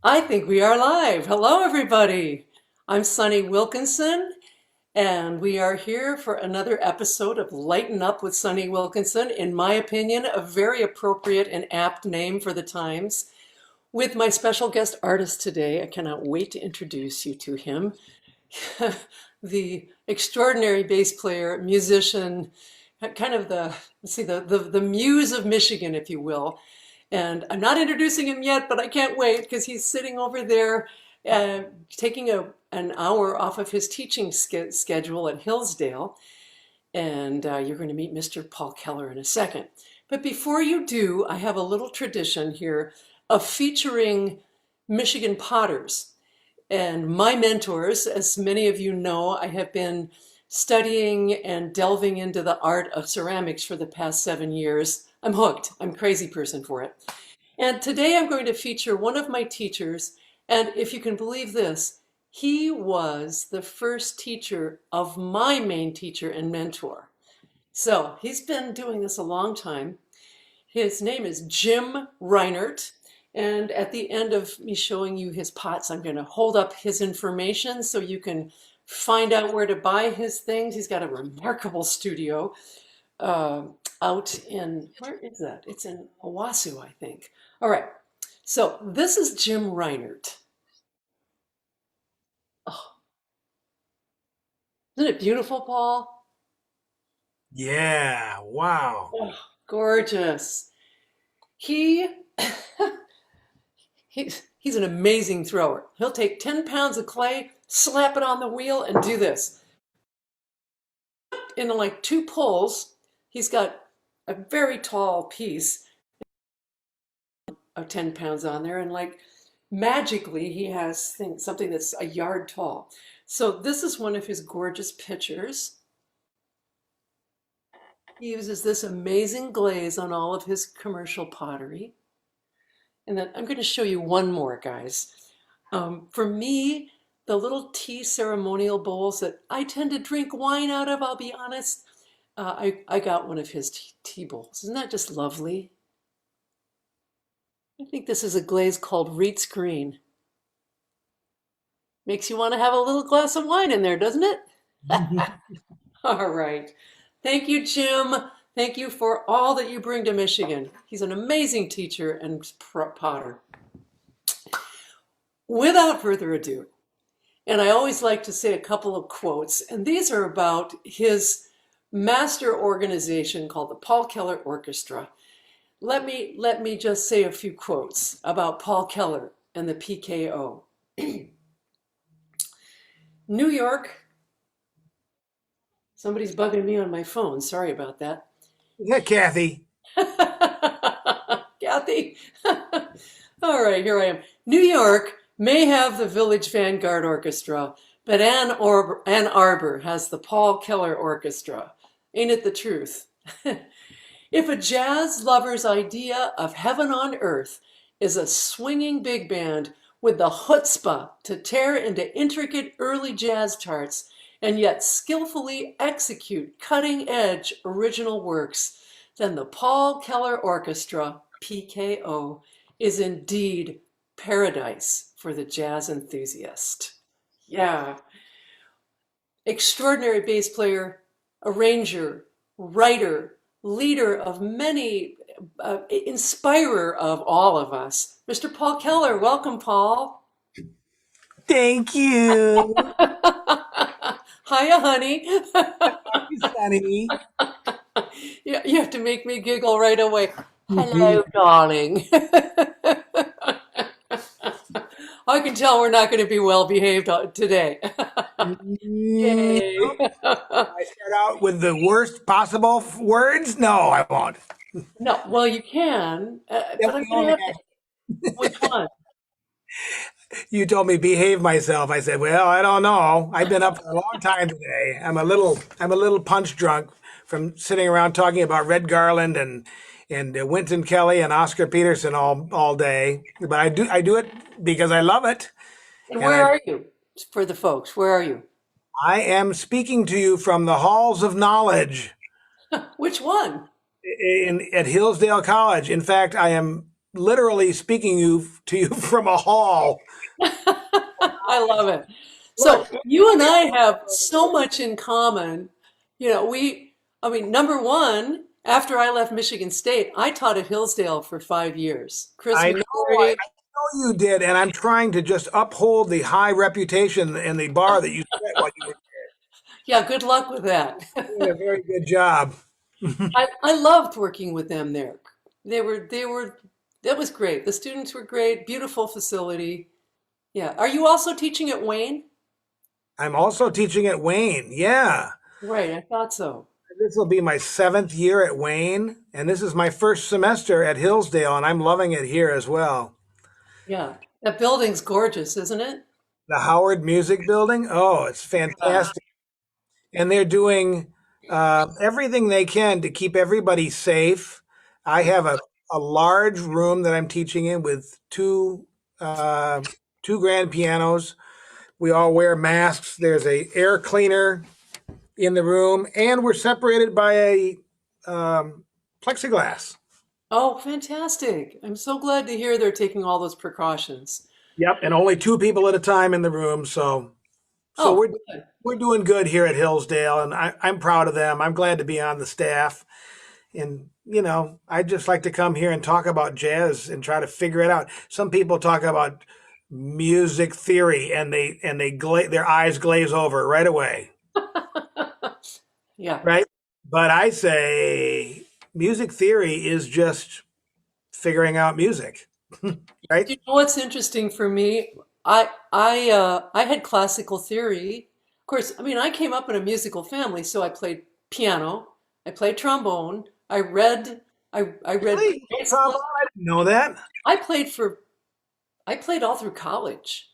I think we are live. Hello, everybody. I'm Sunny Wilkinson, and we are here for another episode of Lighten Up with Sunny Wilkinson. In my opinion, a very appropriate and apt name for the times. With my special guest artist today, I cannot wait to introduce you to him. The extraordinary bass player, musician, kind of the, let's see, the muse of Michigan, if you will. And I'm not introducing him yet, but I can't wait because he's sitting over there taking an hour off of his teaching schedule at Hillsdale. And you're going to meet Mr. Paul Keller in a second. But before you do, I have a little tradition here of featuring Michigan potters. And my mentors, as many of you know, I have been studying and delving into the art of ceramics for the past 7 years. I'm hooked. I'm a crazy person for it. And today I'm going to feature one of my teachers. And if you can believe this, he was the first teacher of my main teacher and mentor. So he's been doing this a long time. His name is Jim Reinert. And at the end of me showing you his pots, I'm going to hold up his information so you can find out where to buy his things. He's got a remarkable studio out in, where is that? It's in Owasso, I think. All right, so this is Jim Reinert. Oh, isn't it beautiful, Paul? Yeah, wow. Oh, gorgeous. He he's an amazing thrower. He'll take 10 pounds of clay, slap it on the wheel, and do this. In like two pulls, he's got a very tall piece of 10 pounds on there, and like magically, he has something that's a yard tall. So this is one of his gorgeous pictures. He uses this amazing glaze on all of his commercial pottery. And then I'm going to show you one more, guys. For me, the little tea ceremonial bowls that I tend to drink wine out of, I'll be honest, I got one of his tea bowls. Isn't that just lovely? I think this is a glaze called Reitz Green. Makes you want to have a little glass of wine in there, doesn't it? All right. Thank you, Jim. Thank you for all that you bring to Michigan. He's an amazing teacher and potter. Without further ado, and I always like to say a couple of quotes, and these are about his master organization called the Paul Keller Orchestra. Let me just say a few quotes about Paul Keller and the PKO. New York, somebody's bugging me on my phone. Sorry about that. Yeah, Kathy. Kathy. All right, here I am. New York may have the Village Vanguard Orchestra, but Ann Arbor has the Paul Keller Orchestra. Ain't it the truth? If a jazz lover's idea of heaven on earth is a swinging big band with the chutzpah to tear into intricate early jazz charts and yet skillfully execute cutting-edge original works, then the Paul Keller Orchestra, PKO, is indeed paradise for the jazz enthusiast. Yeah. Extraordinary bass player, arranger, writer, leader of many, inspirer of all of us. Mr. Paul Keller, welcome, Paul. Thank you. Hiya, honey. Sunny. You have to make me giggle right away. Hello, darling. I can tell we're not going to be well behaved today. Yay. I start out with the worst possible words? No, I won't. No, well, you can, Then but I'm we going to only have to. Which one? You told me behave myself. I said, well, I don't know. I've been up for a long time today. I'm a little punch drunk from sitting around talking about Red Garland and Wynton Kelly and Oscar Peterson all day. But I do it because I love it. And And where I are you? For the folks, where are you? I am speaking to you from the halls of knowledge Which one? at Hillsdale College. In fact, I am literally speaking to you from a hall. I love it. So What? you and I have so much in common. I mean, number one, after I left Michigan State, I taught at Hillsdale for 5 years. Chris I know, I McCary, know you did, and I'm trying to just uphold the high reputation and the bar that you set while you were yeah, good luck with that. doing a very good job. I loved working with them there. That was great. The students were great, beautiful facility. Yeah. Are you also teaching at Wayne? I'm also teaching at Wayne. Yeah. Right, I thought so. This will be my seventh year at Wayne, and this is my first semester at Hillsdale, and I'm loving it here as well. Yeah. That building's gorgeous, isn't it? The Howard Music Building, oh, it's Yeah. fantastic. And they're doing everything they can to keep everybody safe. I have a large room that I'm teaching in with uh, two grand pianos. We all wear masks. There's a air cleaner in the room, and we're separated by a plexiglass. Oh, fantastic. I'm so glad to hear they're taking all those precautions. Yep, and only two people at a time in the room. So Oh, we're good. we're doing good here at Hillsdale, and I'm proud of them. I'm glad to be on the staff, and I just like to come here and talk about jazz and try to figure it out. Some people talk about music theory, and their eyes glaze over right away, Yeah. right? But I say music theory is just figuring out music, right? Do you know what's interesting for me? I had classical theory. Of course, I mean, I came up in a musical family, so I played piano, I played trombone, I read Really? bass Trombone? clef- I didn't know that. I played for I played all through college.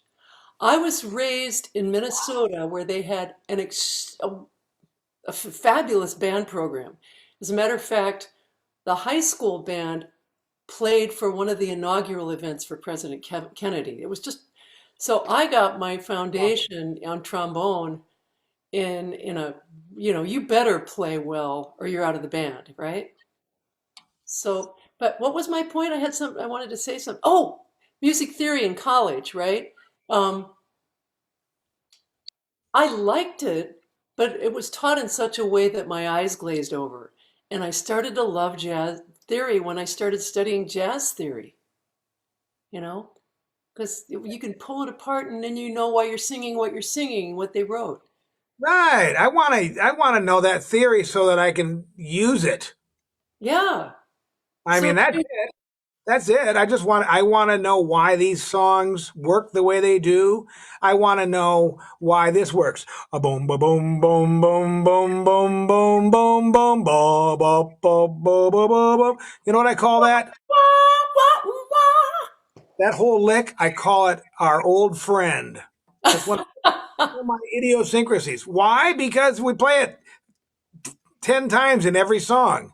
I was raised in Minnesota where they had a fabulous band program. As a matter of fact, the high school band played for one of the inaugural events for President Kennedy. It was just so I got my foundation on trombone in a, you better play well or you're out of the band, right? So, but what was my point? I wanted to say something. Oh, music theory in college, right? Um, I liked it, but it was taught in such a way that my eyes glazed over. And I started to love jazz theory when I started studying jazz theory, you know, because you can pull it apart and then you know why you're singing what you're singing, what they wrote. Right. I want to know that theory so that I can use it. Yeah. I So, mean, that's it. I want to know why these songs work the way they do. I want to know why this works. A boom ba boom boom boom boom boom boom boom boom ba ba ba ba ba ba ba. You know what I call that? wah, wah, wah. That whole lick, I call it our old friend. It's one of my idiosyncrasies. Why? Because we play it 10 times in every song.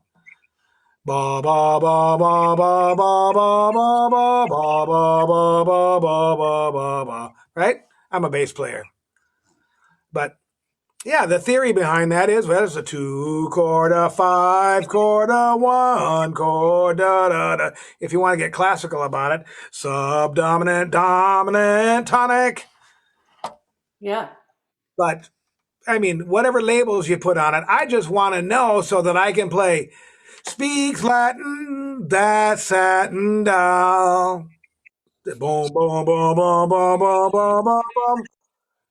Ba ba ba ba ba ba ba ba ba ba ba ba ba ba ba ba ba. Right? I'm a bass player. But yeah, the theory behind that is well, it's a two chord, a five chord, a one chord, da da da. If you want to get classical about it, subdominant, dominant, tonic. Yeah. But I mean, whatever labels you put on it, I just want to know so that I can play speaks Latin, that's satin down. Boom, boom, boom, boom, boom, boom, boom, boom, boom.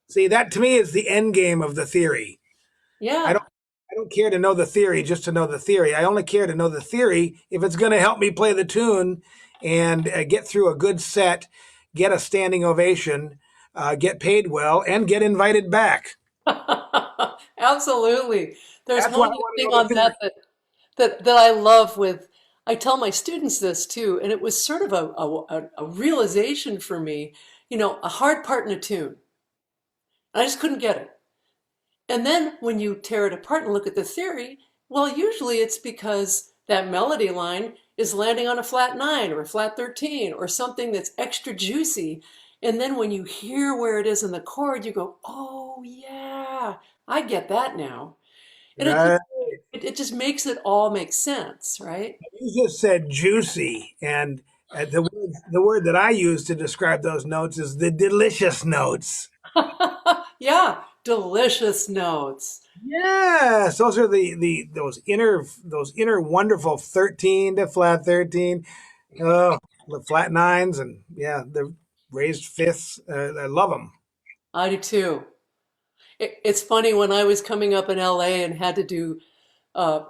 See, that to me is the end game of the theory. I don't Yeah. I don't care to know the theory just to know the theory. I only care to know the theory if it's going to help me play the tune and get through a good set, get a standing ovation, get paid well, and get invited back. Absolutely. There's That's why one I more want to thing know the on theory. that I love with I tell my students this too, and it was sort of a realization for me, a hard part in a tune. I just couldn't get it. And then when you tear it apart and look at the theory, well, usually it's because that melody line is landing on a flat nine or a flat 13 or something that's extra juicy. And then when you hear where it is in the chord, you go, oh, yeah, I get that now. And Right. it just makes it all make sense, right? You just said juicy, and The word that I use to describe those notes is the delicious notes. Yeah, delicious notes. Yes, those are the those inner wonderful 13 to flat 13. Oh, the flat nines and yeah, the raised fifths. I love them. I do too. It's funny when I was coming up in LA and had to do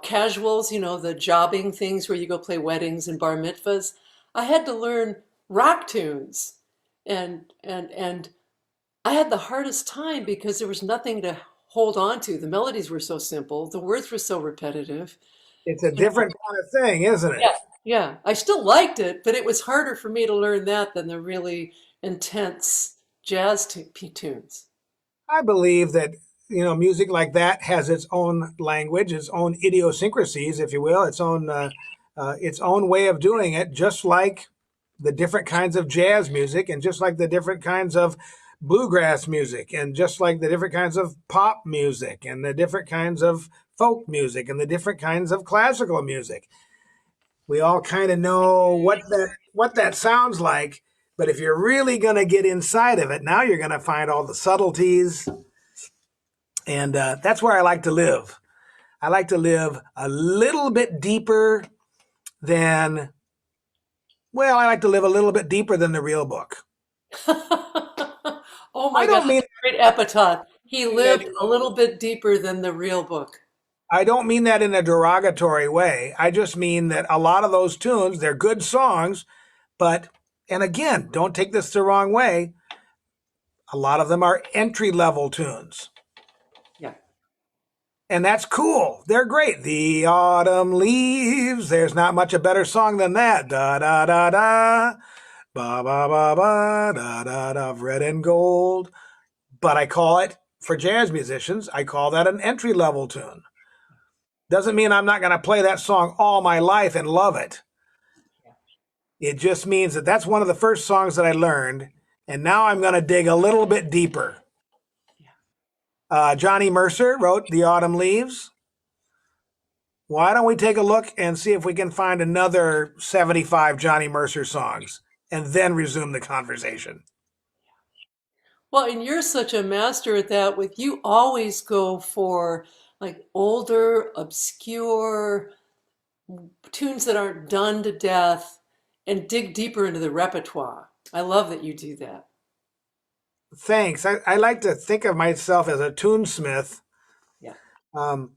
casuals, the jobbing things where you go play weddings and bar mitzvahs. I had to learn rock tunes, and I had the hardest time because there was nothing to hold on to. The melodies were so simple, the words were so repetitive. It's a You know, different kind of thing, isn't it? yeah, yeah. I still liked it, but it was harder for me to learn that than the really intense tunes. I believe that music like that has its own language, its own idiosyncrasies, if you will, its own way of doing it, just like the different kinds of jazz music, and just like the different kinds of bluegrass music, and just like the different kinds of pop music, and the different kinds of folk music, and the different kinds of classical music. We all kind of know what that sounds like, but if you're really going to get inside of it, now you're going to find all the subtleties, and that's where I like to live. I like to live a little bit deeper than, well, I like to live a little bit deeper than the real book. Oh my I God, don't that's mean a great epitaph. He that lived a little bit deeper than the real book. I don't mean that in a derogatory way. I just mean that a lot of those tunes, they're good songs, but and again, don't take this the wrong way, a lot of them are entry level tunes. Yeah. And that's cool. They're great. The autumn leaves. There's not much a better song than that. Da da da da. Ba ba ba ba da da da of red and gold. But I call it, for jazz musicians, I call that an entry level tune. Doesn't mean I'm not going to play that song all my life and love it. It just means that that's one of the first songs that I learned, and now I'm going to dig a little bit deeper. Johnny Mercer wrote The Autumn Leaves. Why don't we take a look and see if we can find another 75 Johnny Mercer songs and then resume the conversation? Well, and you're such a master at that with you always go for like older, obscure tunes that aren't done to death and dig deeper into the repertoire. I love that you do that. Thanks. I like to think of myself as a tunesmith. Yeah. Um,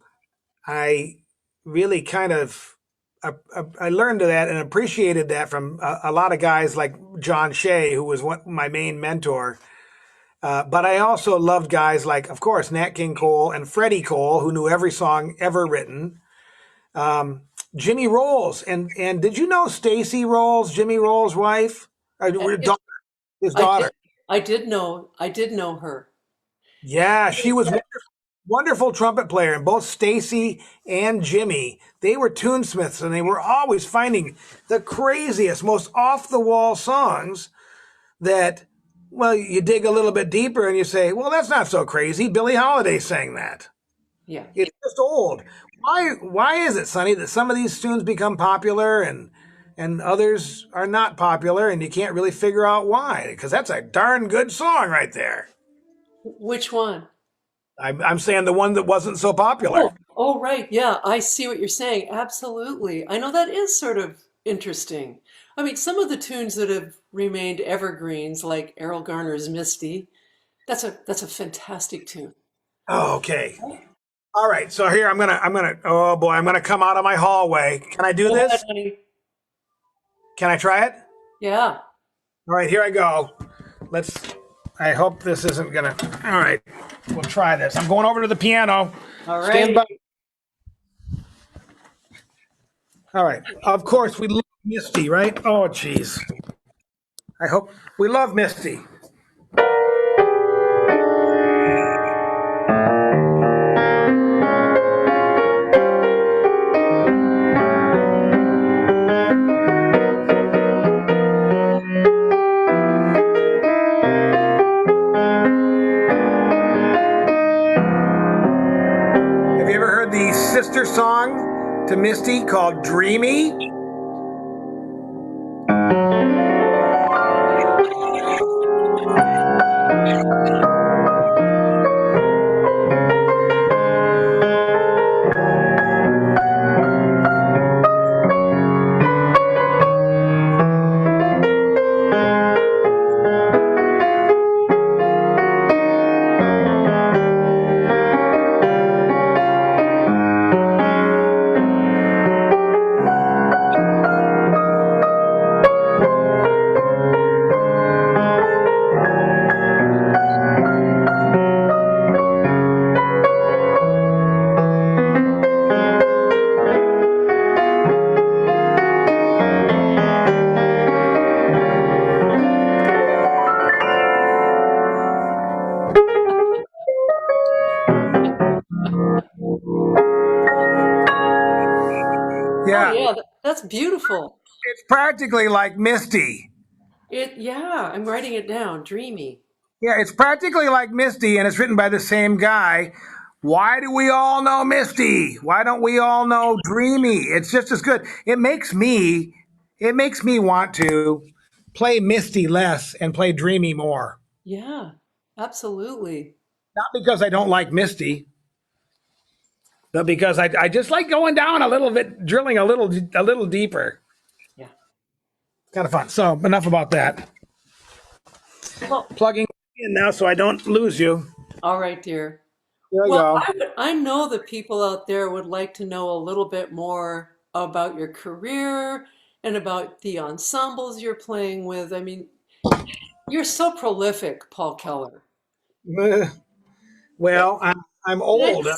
I really kind of I learned that and appreciated that from a lot of guys like John Shea, who was my main mentor. But I also loved guys like, of course, Nat King Cole and Freddie Cole, who knew every song ever written. Um, Jimmy Rolls, and did you know Stacy Rolls, Jimmy Rolls' wife, I did, daughter, his I did, daughter? I did know her. Yeah, she was wonderful trumpet player, and both Stacy and Jimmy, they were tunesmiths, and they were always finding the craziest, most off the wall songs that, well, you dig a little bit deeper and you say, well, that's not so crazy. Billie Holiday sang that. Yeah. It's just old. Why is it, Sonny, that some of these tunes become popular and others are not popular, and you can't really figure out why? Because that's a darn good song right there. Which one? I'm saying the one that wasn't so popular. Oh, right. Yeah, I see what you're saying. Absolutely. I know that is sort of interesting. I mean, some of the tunes that have remained evergreens, like Errol Garner's Misty, that's a fantastic tune. Oh, okay. All right. So here oh boy, I'm gonna come out of my hallway. Can I do Go ahead, this? honey. Can I try it? Yeah. All right, here I go. Let's. I hope this isn't gonna. All right, we'll try this. I'm going over to the piano. All Stand right. by. All right. Of course, we love Misty, right? Oh, jeez. I hope we love Misty. Have you ever heard the sister song to Misty called "Dreamy"? Oh Yeah, yeah, that's beautiful. it's practically like Misty. Yeah, I'm writing it down. Dreamy. Yeah, it's practically like Misty, and it's written by the same guy. Why do we all know Misty? Why don't we all know Dreamy? It's just as good. It makes me want to play Misty less and play Dreamy more. Yeah, absolutely. Not because I don't like Misty, but because I just like going down a little bit, drilling a little deeper. Yeah. It's kind of fun. So enough about that. Well, Plugging in now so I don't lose you. all right, dear. Here I Well, go. I know that people out there would like to know a little bit more about your career and about the ensembles you're playing with. I mean, you're so prolific, Paul Keller. Eh, Well, I'm Can I, old. can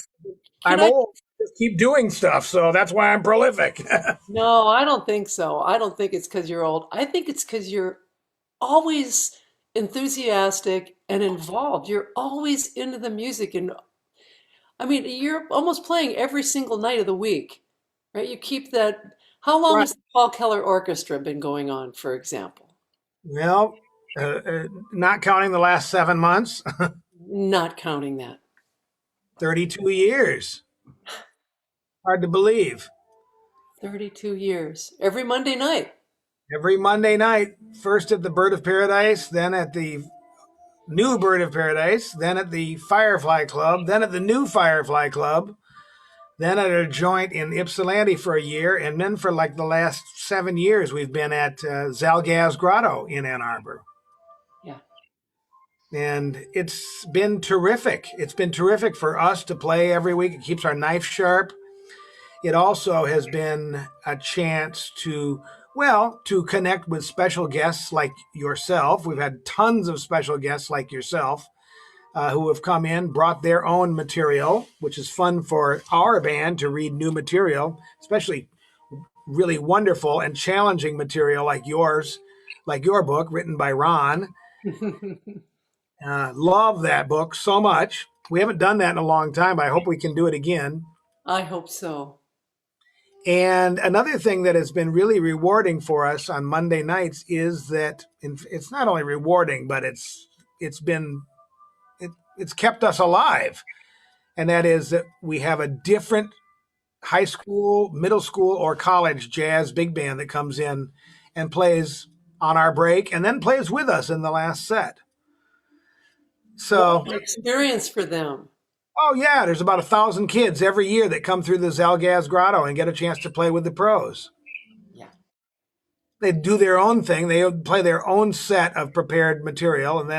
I'm I? old. Just keep doing stuff, so that's why I'm prolific. No, I don't think so. I don't think it's because you're old. I think it's because you're always enthusiastic and involved. You're always into the music. And I mean, you're almost playing every single night of the week, right? You keep that. How long Right. has the Paul Keller Orchestra been going on, for example? Well, not counting the last 7 months, Not counting that. 32 years. Hard to believe. 32 years. Every Monday night. Every Monday night, first at the Bird of Paradise, then at the new Bird of Paradise, then at the Firefly Club, then at the new Firefly Club, then at a joint in Ypsilanti for a year, and then for like the last 7 years, we've been at Zalgaz Grotto in Ann Arbor. Yeah. And it's been terrific. It's been terrific for us to play every week. It keeps our knife sharp. It also has been a chance to, well, to connect with special guests like yourself. We've had tons of special guests like yourself who have come in, brought their own material, which is fun for our band to read new material, especially really wonderful and challenging material like yours, like your book written by Ron. Love that book so much. We haven't done that in a long time, but I hope we can do it again. I hope so. And another thing that has been really rewarding for us on Monday nights is that it's not only rewarding, but it's been it's kept us alive. And that is that we have a different high school, middle school, or college jazz big band that comes in and plays on our break and then plays with us in the last set. What So an experience for them. oh yeah, there's about 1,000 kids every year that come through the Zalgaz Grotto and get a chance to play with the pros. Yeah. They do their own thing. They play their own set of prepared material, and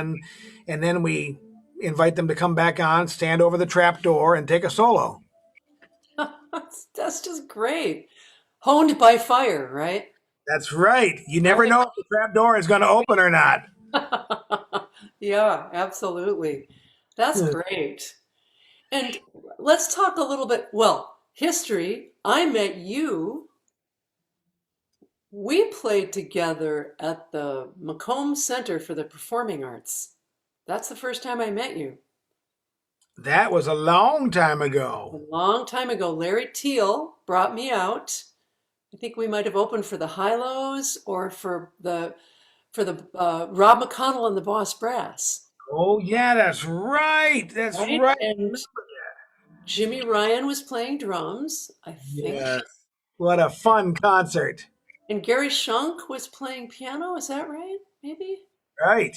then we invite them to come back on, stand over the trap door, and take a solo. That's just great. Honed by fire, right? That's right. You never Right? know if the trap door is going to open or not. Yeah, absolutely. That's great. And let's talk a little bit, well, history. I met you. We played together at the Macomb Center for the Performing Arts. That's the first time I met you. That was a long time A ago. long time ago, Larry Teal brought me out. I think we might have opened for the Hilos or for the Rob McConnell and the Boss Brass, Oh yeah, that's right. That's right? right. And Jimmy Ryan was playing drums, I think. Yes. What a fun concert. And Gary Shunk was playing piano, is that right? Maybe? Right.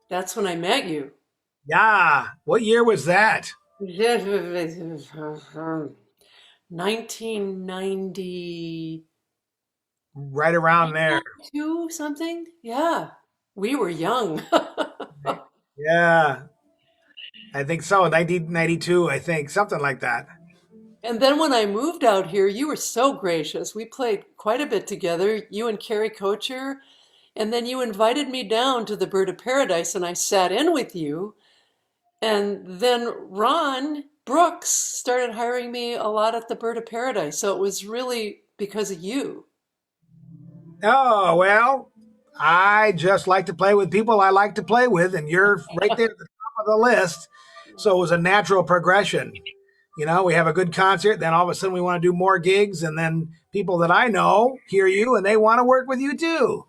That's when I met you. Yeah. What year was that? 1992 Right around there. something? Yeah. We were young. Yeah. I think so. 1992, I think. Something like that. And then when I moved out here, you were so gracious. We played quite a bit together, you and Carrie Coacher. And then you invited me down to the Bird of Paradise and I sat in with you. And then Ron Brooks started hiring me a lot at the Bird of Paradise. So it was really because of you. Oh, well, I just like to play with people I like to play with, and you're right there at the top of the list. So it was a natural progression. We have a good concert, then all of a sudden we want to do more gigs, and then people that I know hear you and they want to work with you too.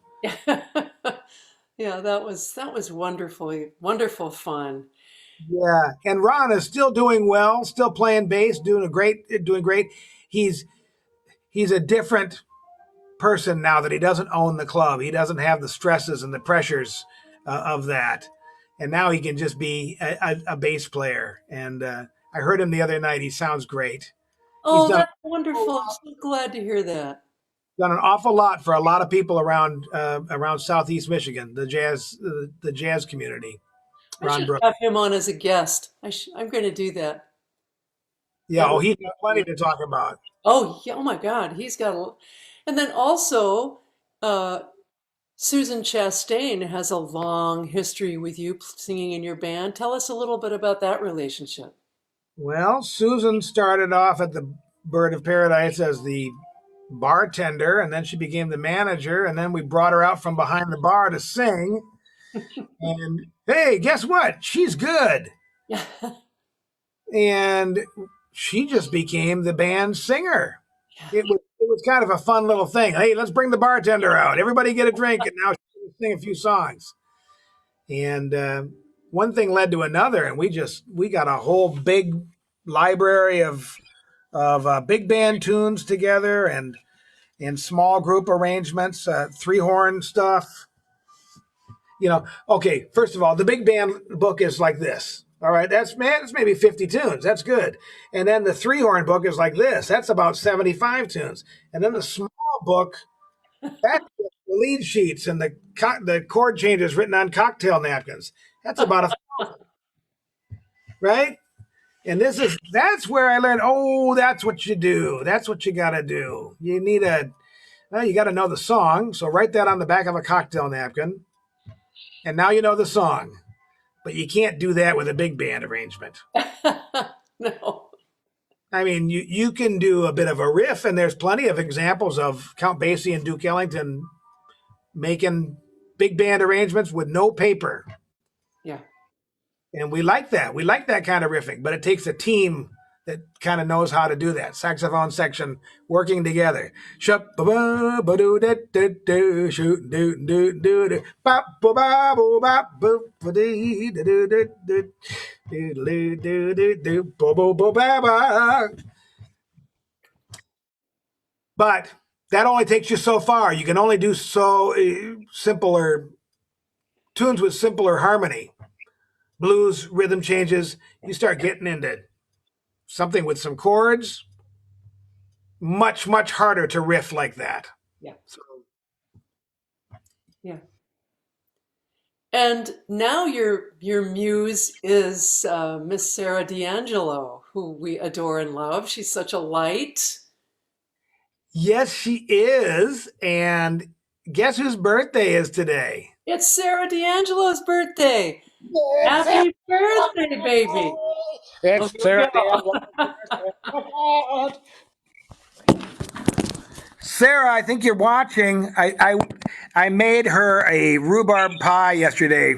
Yeah, that was wonderfully wonderful fun. Yeah, and Ron is still doing well, still playing bass, doing great. He's he's a different person now that he doesn't own the club. He doesn't have the stresses and the pressures of that, and now he can just be a bass player. And I heard him the other night. He sounds great. He's Oh, done that's wonderful. I'm so glad to hear that. done an awful lot for a lot of people around Southeast Michigan, the jazz community. I Ron should Brooks. have him on as a guest. I'm going to do that. Yeah, That oh, would he's be got plenty to talk about. Oh, yeah, oh my God, he's got a. And then also, uh, Susan Chastain has a long history with you singing in your band. Tell us a little bit about that relationship. Well, Susan started off at the Bird of Paradise as the bartender, and then she became the manager, and then we brought her out from behind the bar to sing. And hey, guess what? She's good. Yeah. And she just became the band singer. It was kind of a fun little thing. Hey, let's bring the bartender out. Everybody get a drink, and now she's going to sing a few songs. And one thing led to another, and we got a whole big library of big band tunes together, and small group arrangements, three horn stuff. Okay, first of all, the big band book is like this. All right, that's maybe 50 tunes. That's good. And then the three horn book is like this. That's about 75 tunes. And then the small book, that's the lead sheets and the chord changes written on cocktail napkins. That's about a right. And that's where I learned. Oh, that's what you do. That's what you got to do. You got to know the song. So write that on the back of a cocktail napkin, and now you know the song. But you can't do that with a big band arrangement. No. I mean, you can do a bit of a riff, and there's plenty of examples of Count Basie and Duke Ellington making big band arrangements with no paper. Yeah. And we like that. We like that kind of riffing, but it takes a team that kind of knows how to do that. Saxophone section working together. Shup ba ba ba doo da da do shoot doo doo doo doo bop ba ba boo bop boop ba dee da doo doo doo doo doo doo doo bo bo bo ba ba. But that only takes you so far. You can only do so simpler tunes with simpler harmony. Blues, rhythm changes. You start getting into something with some chords, much, much harder to riff like that. Yeah. So, Yeah. And now your muse is Miss Sarah D'Angelo, who we adore and love. She's such a light. yes, she is. And guess whose birthday is today? It's Sarah D'Angelo's birthday. It's Sarah. Happy birthday, baby. Oh, It's here we Sarah go. D'Angelo. Sarah, I think you're watching. I made her a rhubarb pie yesterday.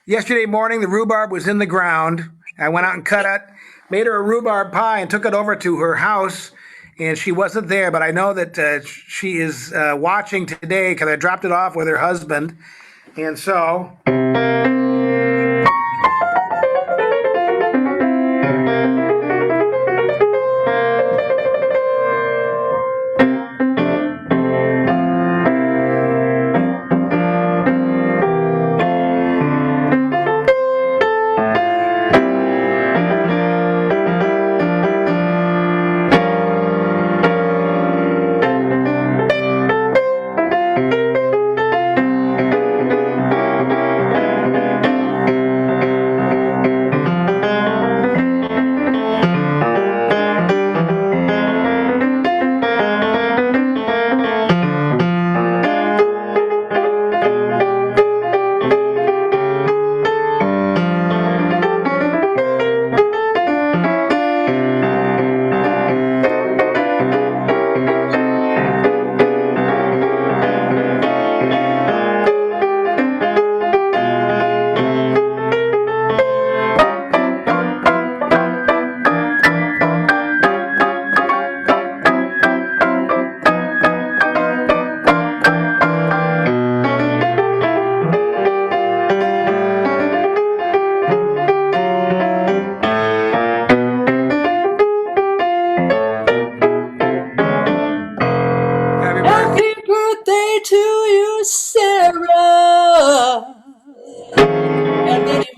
Yesterday morning, the rhubarb was in the ground. I went out and cut it, made her a rhubarb pie, and took it over to her house. And she wasn't there, but I know that she is watching today because I dropped it off with her husband. And so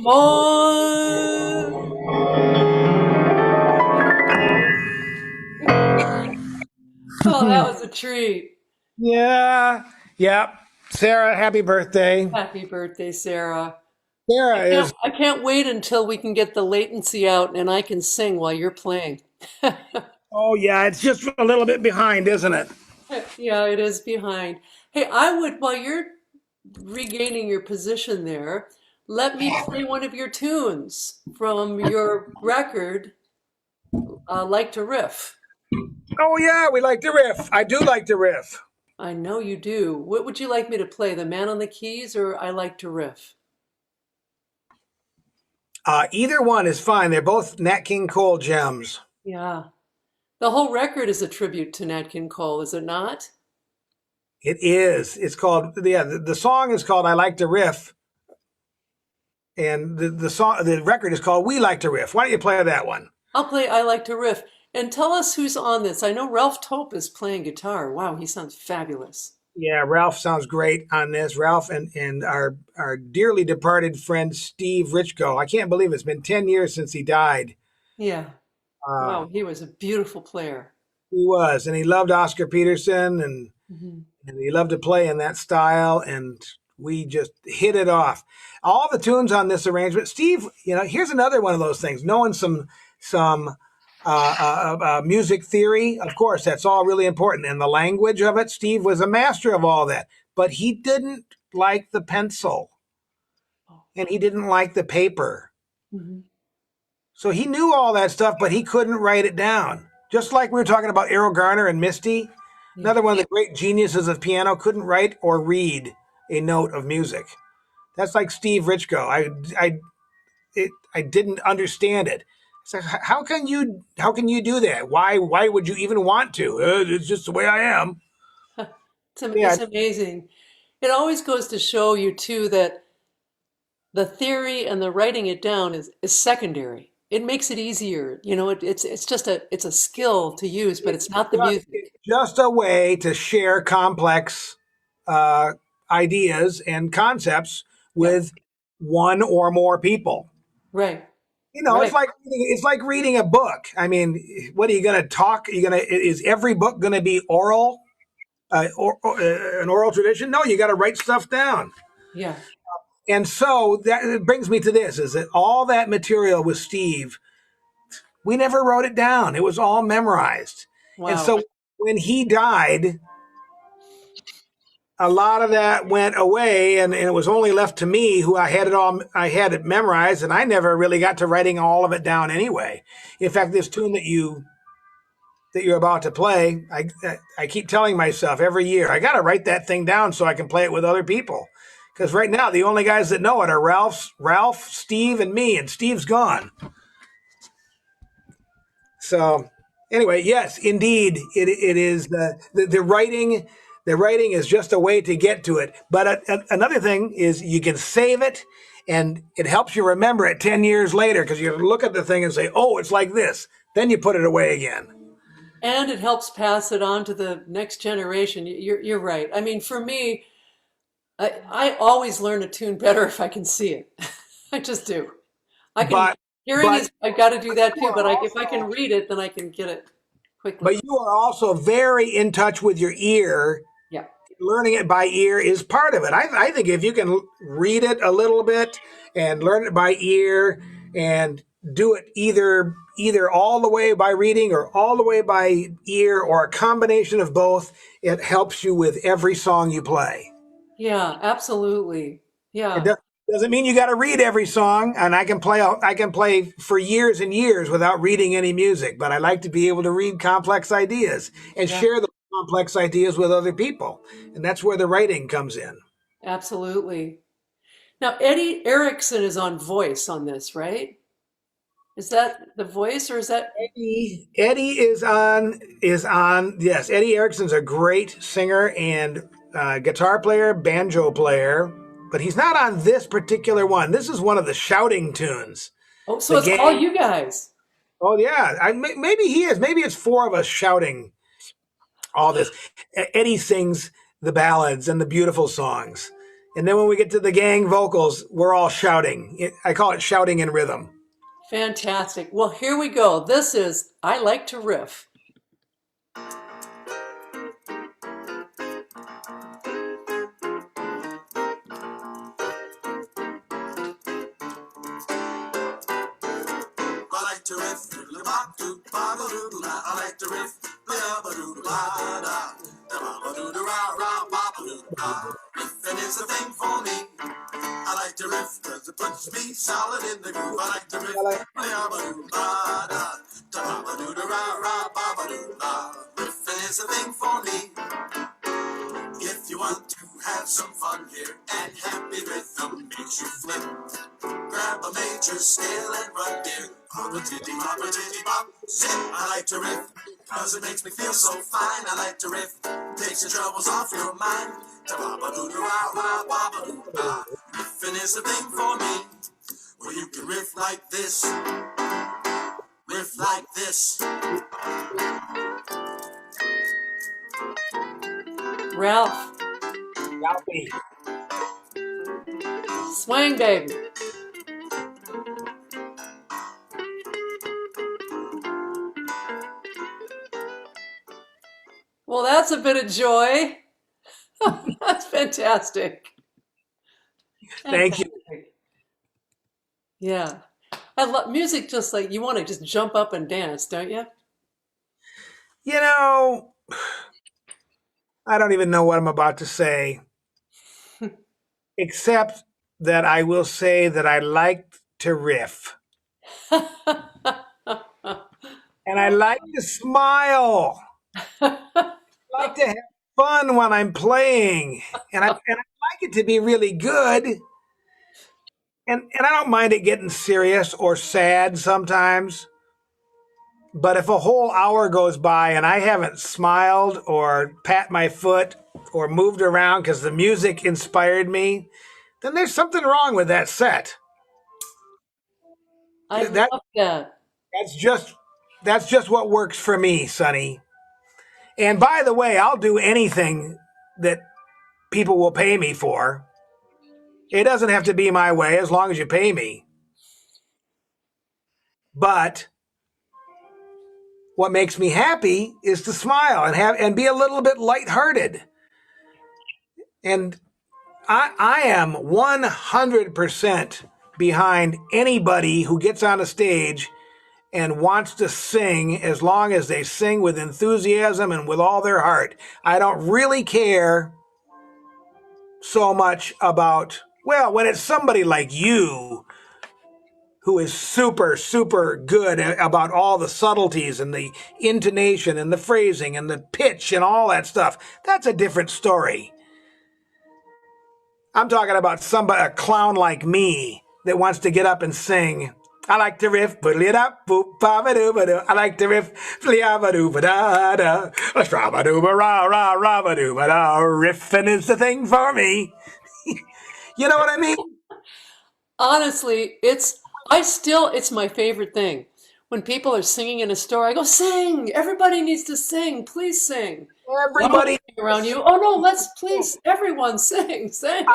on. Oh, that was a treat. Yeah, yeah. Sarah, happy birthday. Happy birthday, Sarah. I Sarah can't is, I can't wait until we can get the latency out and I can sing while you're playing. oh, yeah, it's just a little bit behind, isn't it? Yeah, it is behind. Hey, I would, while you're regaining your position there, let me play one of your tunes from your record, Like to Riff. Oh, yeah, we like to riff. I do like to riff. I know you do. What would you like me to play, The Man on the Keys or I Like to Riff? Either one is fine. They're both Nat King Cole gems. Yeah. The whole record is a tribute to Nat King Cole, is it not? It is. It's called, yeah, the song is called I Like to Riff, and the record is called We Like to Riff. Why don't you play that one? I'll play I Like to Riff. And tell us who's on this. I know Ralph Tope is playing guitar. Wow, he sounds fabulous. Yeah, Ralph sounds great on this. Ralph and our dearly departed friend Steve Richko. I can't believe it's been 10 years since he died. Yeah. Uh, Wow, he was a beautiful player. he was, and he loved Oscar Peterson, Mhm. and he loved to play in that style, and we just hit it off. All the tunes on this arrangement, Steve. Here's another one of those things. Knowing some music theory, of course, that's all really important, and the language of it. Steve was a master of all that, but he didn't like the pencil, Oh. and he didn't like the paper. Mhm. So he knew all that stuff, but he couldn't write it down. Just like we were talking about Errol Garner and Misty, Yeah. another one of the great geniuses of piano couldn't write or read a note of music. That's like Steve Richko. I didn't understand it. So how can you do that? Why would you even want to? It's just the way I am. Yeah, It's amazing. It always goes to show you too that the theory and the writing it down is secondary. It makes it easier. It's just it's a skill to use, but it's it's not the it's music. just a way to share complex uh, ideas and concepts Yeah. with one or more people. Right. It's Right. like reading a book. I mean, what are you going to talk? Is every book going to be oral, an oral tradition? No, you got to write stuff down. Yeah. And so that brings me to this: is that all that material with Steve, we never wrote it down. It was all memorized. And Wow. so when he died, a lot of that went away, and it was only left to me, who I had it memorized, and I never really got to writing all of it down anyway. In fact, this tune that you're about to play, I keep telling myself every year, I got to write that thing down so I can play it with other people. Because right now, the only guys that know it are Ralph, Steve, and me, and Steve's gone. So anyway, yes, indeed, it is the writing. The writing is just a way to get to it. But another thing is you can save it, and it helps you remember it 10 years later because you look at the thing and say, "Oh, it's like this." Then you put it away again. And it helps pass it on to the next generation. You're right. I mean, for me, I always learn a tune better if I can see it. I just do. I can But hearing but is I got to do that you too. are But if I can also read it, then I can get it quickly. but you are also very in touch with your ear. Yeah. Learning it by ear is part of it. I think if you can read it a little bit and learn it by ear and do it either all the way by reading or all the way by ear or a combination of both, it helps you with every song you play. Yeah. Absolutely. It Yeah. doesn't mean you got to read every song, and I can play for years and years without reading any music, but I like to be able to read complex ideas and Yeah. share the complex ideas with other people. And that's where the writing comes in. Absolutely. Now, Eddie Erickson is on voice on this, right? Is that the voice or is that? Eddie is on. Yes, Eddie Erickson's a great singer and guitar player, banjo player, but he's not on this particular one. This is one of the shouting tunes. Oh, so The it's all gang. you guys. Oh yeah, maybe he is. Maybe it's four of us shouting all this. Eddie sings the ballads and the beautiful songs. And then when we get to the gang vocals, we're all shouting. I call it shouting in rhythm. Fantastic. Well, here we go. This is I Like to Riff. I like to riff, doodle-bop-doo-ba-ba-doodle-da. I like to riff, ba-ba-doodle-ba-da, da-ba-ba-doodle-ra-ra-ba-ba-doodle-da. Riffing is the thing for me. I like to riff 'cause it puts me solid in the groove. I like to riff, ba-ba-doodle-ba-da, da-ba-ba-doodle-ra-ra-ba-ba-doodle-da. Riffing is the thing for me. If you want to have some fun here, and happy rhythm makes you flip, grab a major scale and run, dear. Pop-a-titty-pop, zip. I like to riff, 'cause it makes me feel so fine. I like to riff, takes your troubles off your mind. Ta-ba-ba-doo-da-ra-ra-ba-ba-doo-da. Riffing is the thing for me. Well, you can riff like this, riff like this. Ralph, Ralphie. swing, baby. Well, that's a bit of joy. That's fantastic. Thank you. Fantastic. Yeah. I love music just like you want to just jump up and dance, don't you? You know, I don't even know what I'm about to say, except that I will say that I like to riff and I like to smile. I like to have fun when I'm playing, and I like it to be really good. And I don't mind it getting serious or sad sometimes. But if a whole hour goes by and I haven't smiled or pat my foot or moved around because the music inspired me, then there's something wrong with that set. I That love that. that's just that's just what works for me, Sonny. And by the way, I'll do anything that people will pay me for. It doesn't have to be my way as long as you pay me. But what makes me happy is to smile and be a little bit lighthearted. And I am 100% behind anybody who gets on a stage and wants to sing as long as they sing with enthusiasm and with all their heart. I don't really care so much about, well, when it's somebody like you who is super, super good about all the subtleties and the intonation and the phrasing and the pitch and all that stuff, that's a different story. I'm talking about somebody, a clown like me, that wants to get up and sing. I like to riff, it up, boop, ba-ba-doo-ba-doo. I like to riff, flia-ba-doo-ba-da-da, stra-ba-doo-ba-ra-ra-ra-ba-doo-ba-da. Riffing is the thing for me. You know what I mean? Honestly, it's my favorite thing. When people are singing in a store, I go, sing! Everybody needs to sing. Please sing. No one Everybody. around you. Oh no, let's please everyone sing, sing.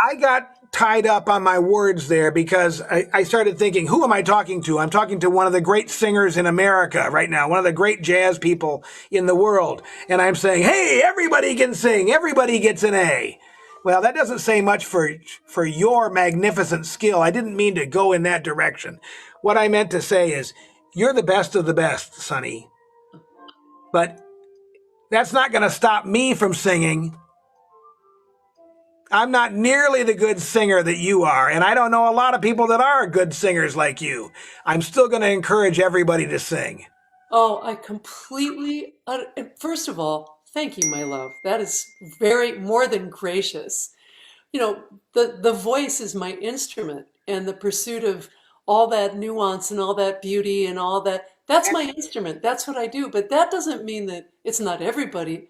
I got tied up on my words there because I started thinking, who am I talking to? I'm talking to one of the great singers in America right now, one of the great jazz people in the world. And I'm saying, hey, everybody can sing. Everybody gets an A. Well, that doesn't say much for your magnificent skill. I didn't mean to go in that direction. What I meant to say is, you're the best of the best, Sonny. But that's not going to stop me from singing. I'm not nearly the good singer that you are, and I don't know a lot of people that are good singers like you. I'm still going to encourage everybody to sing. Oh, I completely, first of all, thank you, my love. That is very more than gracious. You know, the voice is my instrument, and the pursuit of all that nuance and all that beauty and all that, that's my instrument. That's what I do. But that doesn't mean that it's not everybody.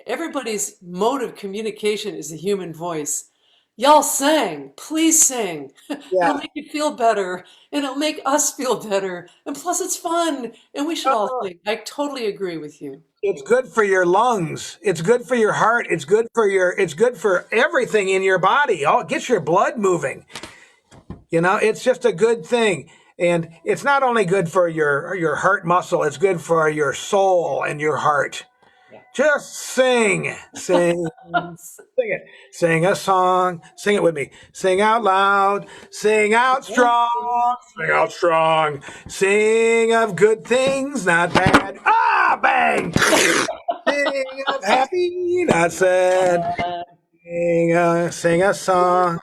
Everybody's mode of communication is the human voice. Y'all sing, please sing. It'll Yeah. make you feel better, and it'll make us feel better. And plus, it's fun, and we should all sing. I totally agree with you. It's good for your lungs. It's good for your heart. It's good for everything in your body. Oh, it gets your blood moving. It's just a good thing. And it's not only good for your heart muscle, it's good for your soul and your heart. Yeah. Just sing it. Sing a song. Sing it with me. Sing out loud. Sing out strong. Sing out strong. Sing of good things, not bad. Ah, bang. Sing of happy, not sad. Sing a song.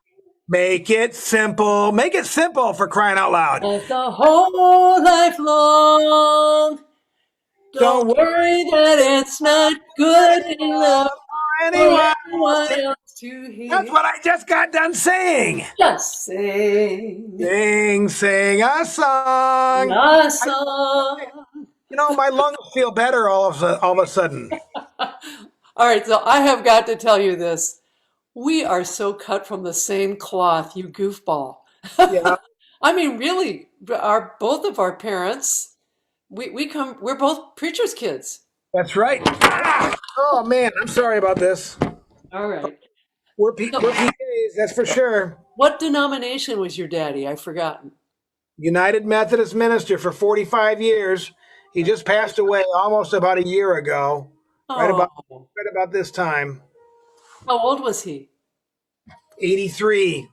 Make it simple. Make it simple for crying out loud. As the whole life long. Don't Don't worry that it's not good enough worry for anyone else. anyone else to That's hear. what I just got done saying. Just sing Sing a song. a song. My lungs feel better all of a sudden. All right, so I have got to tell you this. We are so cut from the same cloth, you goofball. Yeah, I mean, really, our both of our parents, we're both preachers' kids. that's right. Ah! Oh man, I'm sorry about this. All right. We're So, PKs, that's for sure. what denomination was your daddy? I've forgotten. United Methodist minister for 45 years. He just passed away almost about a year ago, right about Oh, right about this time. how old was he? 83.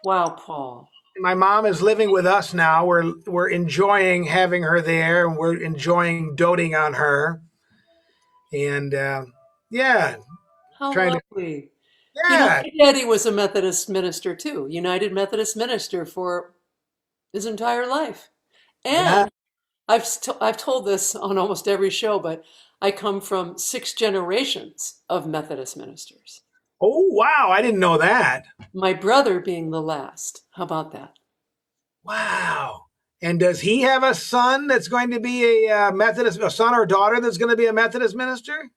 Wow, Paul. My mom is living with us now. We're enjoying having her there, and we're enjoying doting on her. And yeah, How trying to lovely. yeah. My daddy was a Methodist minister too, United Methodist minister for his entire life. Yeah. And I've told this on almost every show, but I come from 6 generations of Methodist ministers. Oh wow, I didn't know that. My brother being the last. How about that? Wow. And does he have a son that's going to be a Methodist, a son or daughter that's going to be a Methodist minister?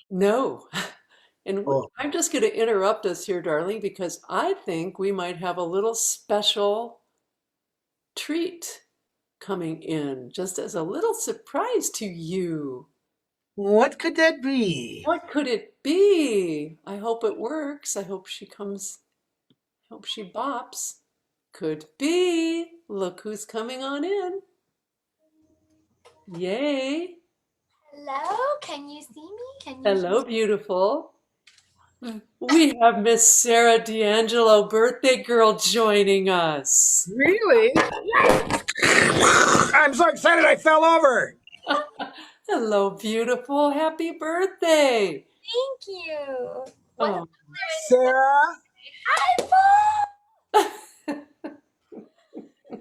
No. And Oh, I'm just going to interrupt us here, darling, because I think we might have a little special treat coming in just as a little surprise to you. what could that be? What could it be? I hope it works. I hope she comes. I hope she bops. Could be. Look who's coming on in. Yay. Hello, can you see me? Hello, beautiful. We have Miss Sarah D'Angelo, birthday girl, joining us. Really? I'm so excited I fell over. Hello, beautiful. Happy birthday. Thank you. What a Oh. pleasure. Sarah, Hi, Paul.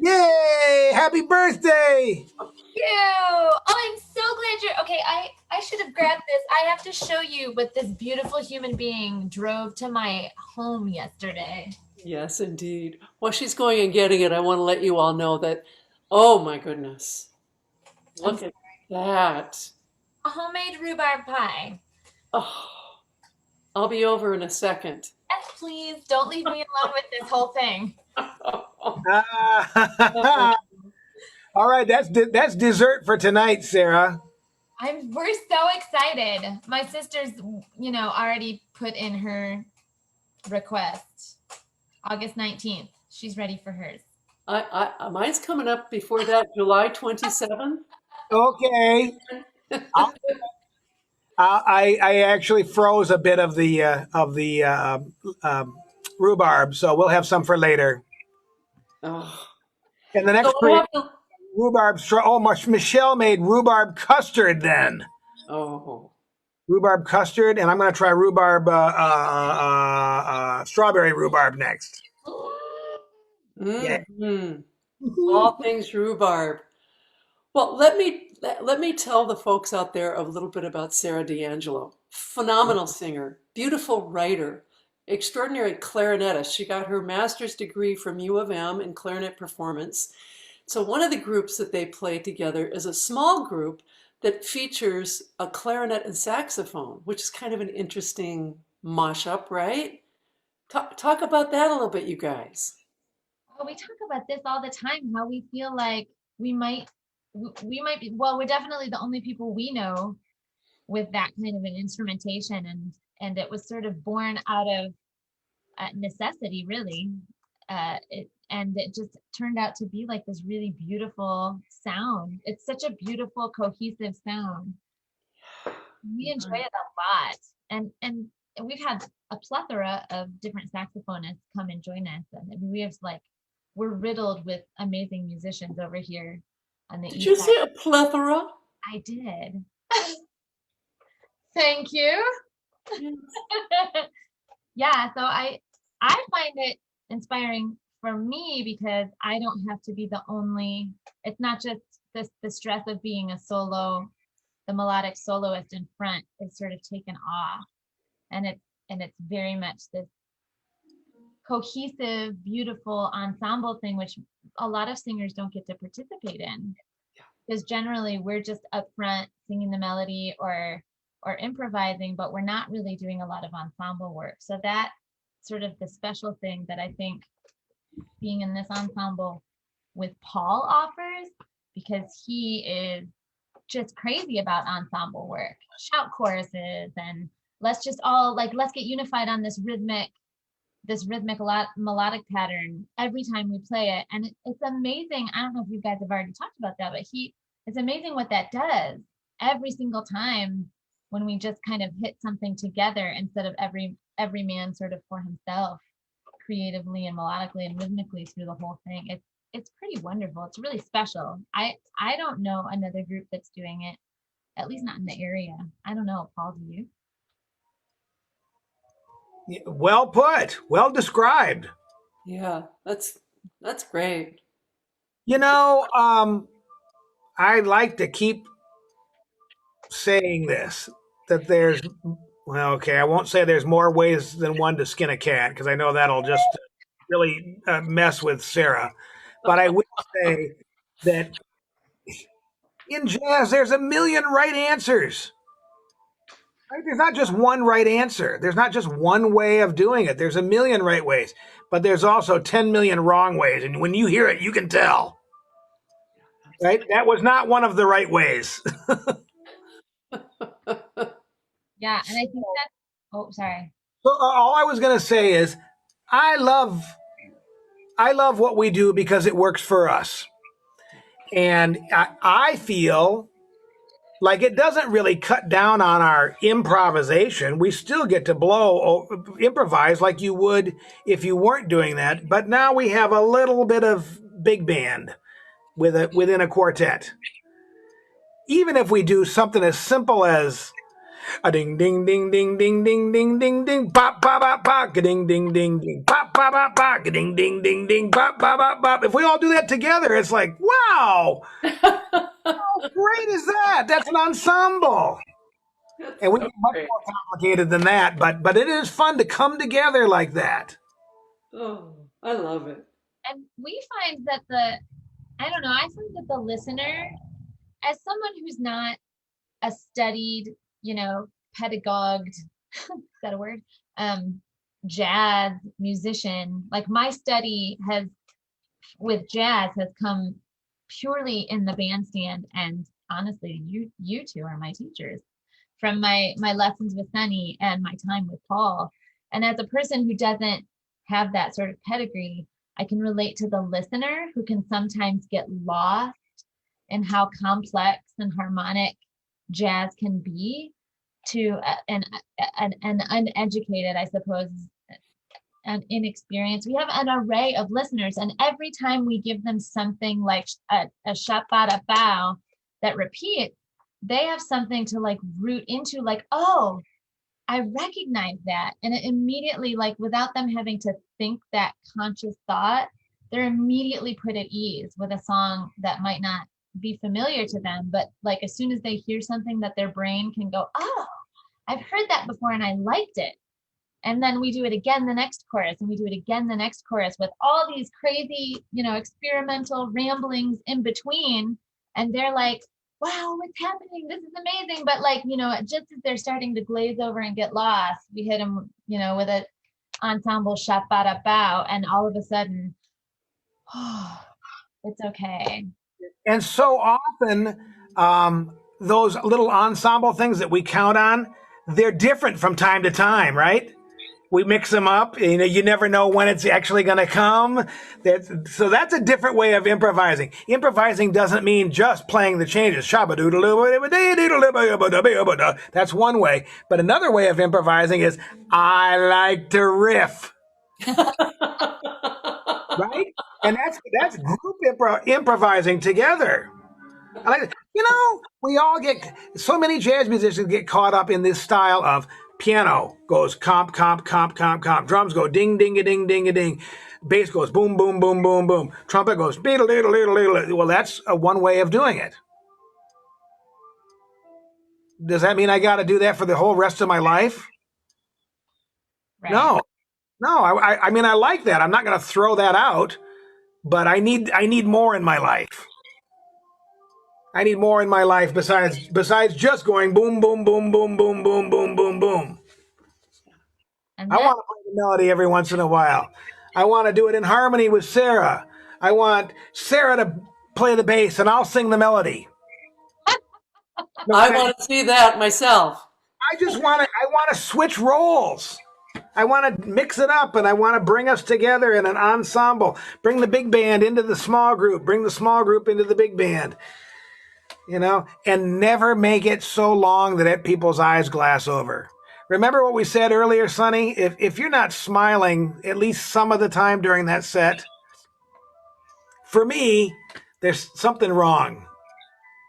yay! Happy birthday! You. Oh, I'm so glad you're okay. I should have grabbed this. I have to show you what this beautiful human being drove to my home yesterday. Yes, indeed. While she's going and getting it, I want to let you all know that, oh my goodness, I'm look at that. a homemade rhubarb pie. Oh, I'll be over in a second. Yes, please don't leave me alone with this whole thing. Ah, all right, that's dessert for tonight, Sarah. We're so excited. My sister's, already put in her request. August 19th. She's ready for hers. Mine's coming up before that, July 27th. Okay. I'll, I actually froze a bit of the rhubarb, so we'll have some for later. Oh, And the so next I pre have to, Michelle made rhubarb custard then. oh, Rhubarb custard, and I'm going to try rhubarb strawberry rhubarb next. Yeah. hmm all things rhubarb. Well, let me tell the folks out there a little bit about Sarah D'Angelo. Phenomenal singer, beautiful writer, extraordinary clarinetist. She got her master's degree from U of M in clarinet performance. So one of the groups that they play together is a small group that features a clarinet and saxophone, which is kind of an interesting mashup, right? Talk about that a little bit, you guys. Well, we talk about this all the time, how we feel like we might be, well, we're definitely the only people we know with that kind of an instrumentation, and it was sort of born out of necessity, really. And it just turned out to be like this really beautiful sound. It's such a beautiful, cohesive sound. We enjoy it a lot, and we've had a plethora of different saxophonists come and join us, and I mean, we have like, we're riddled with amazing musicians over here on the Did east you side. say a plethora? I did. Thank you. Yeah, so I find it inspiring for me because I don't have to be the only, it's not just the stress of being a solo, the melodic soloist in front is sort of taken off. And it's very much this cohesive, beautiful ensemble thing, which a lot of singers don't get to participate in. Because generally we're just up front singing the melody or improvising, but we're not really doing a lot of ensemble work. So that sort of the special thing that I think being in this ensemble with Paul offers, because he is just crazy about ensemble work, shout choruses, and let's just all like, let's get unified on this rhythmic melodic pattern every time we play it. And it's amazing. I don't know if you guys have already talked about that, but it's amazing what that does every single time when we just kind of hit something together instead of every man sort of for himself, creatively and melodically and rhythmically through the whole thing. It's pretty wonderful. It's really special. I don't know another group that's doing it, at least not in the area. I don't know. Paul, do you? Well put. Well described. Yeah, that's great. You know, I like to keep saying this, that there's, well, okay, I won't say there's more ways than one to skin a cat because I know that'll just really mess with Sarah. But I will say that in jazz, there's a million right answers. Right? There's not just one right answer. There's not just one way of doing it. There's a million right ways, but there's also 10 million wrong ways. And when you hear it, you can tell. Right? That was not one of the right ways. Yeah, and I think that's, oh, sorry. So all I was going to say is, I love, I love what we do because it works for us, and I feel like it doesn't really cut down on our improvisation. We still get to improvise like you would if you weren't doing that. But now we have a little bit of big band within a quartet. Even if we do something as simple as a ding ding ding ding ding ding ding ding ding bop bop bop bop ding ding ding ding bop bop bop bop ding ding ding ding bop bop bop bop. If we all do that together, it's like, wow, how great is that? That's an ensemble. And we get much Great. more complicated than that, but it is fun to come together like that. Oh, I love it. And we find that I don't know, I find that the listener, as someone who's not a studied, pedagogued, is that a word? Jazz musician, like my study with jazz has come purely in the bandstand, and honestly, you two are my teachers from my lessons with Sunny and my time with Paul. And as a person who doesn't have that sort of pedigree, I can relate to the listener who can sometimes get lost in how complex and harmonic jazz can be to an uneducated, I suppose, and inexperienced. We have an array of listeners, and every time we give them something like a shabada bow that repeats, they have something to like root into, like, oh, I recognize that. And it immediately, like, without them having to think that conscious thought, they're immediately put at ease with a song that might not be familiar to them, but like as soon as they hear something that their brain can go, oh, I've heard that before and I liked it. And then we do it again the next chorus, and we do it again the next chorus with all these crazy, experimental ramblings in between. And they're like, wow, what's happening? This is amazing. But like, just as they're starting to glaze over and get lost, we hit them, with an ensemble shabada bow, and all of a sudden, oh, it's okay. And so often, those little ensemble things that we count on, they're different from time to time, right? We mix them up. You never know when it's actually going to come. So that's a different way of improvising. Improvising doesn't mean just playing the changes. That's one way. But another way of improvising is I like to riff, right? And that's group improvising together. I like it. We all get so many jazz musicians get caught up in this style of piano goes comp, comp, comp, comp, comp. Drums go ding, ding, a ding, ding, a ding. Bass goes boom, boom, boom, boom, boom. Trumpet goes beetle, beetle, beetle, beetle. Well, that's one way of doing it. Does that mean I got to do that for the whole rest of my life? Right. No, no. I mean, I like that. I'm not going to throw that out, but I need more in my life. I need more in my life besides just going boom, boom, boom, boom, boom, boom, boom, boom, boom. And I that want to play the melody every once in a while. I want to do it in harmony with Sarah. I want Sarah to play the bass and I'll sing the melody. I want to see that myself. I want to switch roles. I want to mix it up and I want to bring us together in an ensemble. Bring the big band into the small group, bring the small group into the big band. And never make it so long that people's eyes glass over. Remember what we said earlier, Sonny? If you're not smiling at least some of the time during that set, for me, there's something wrong.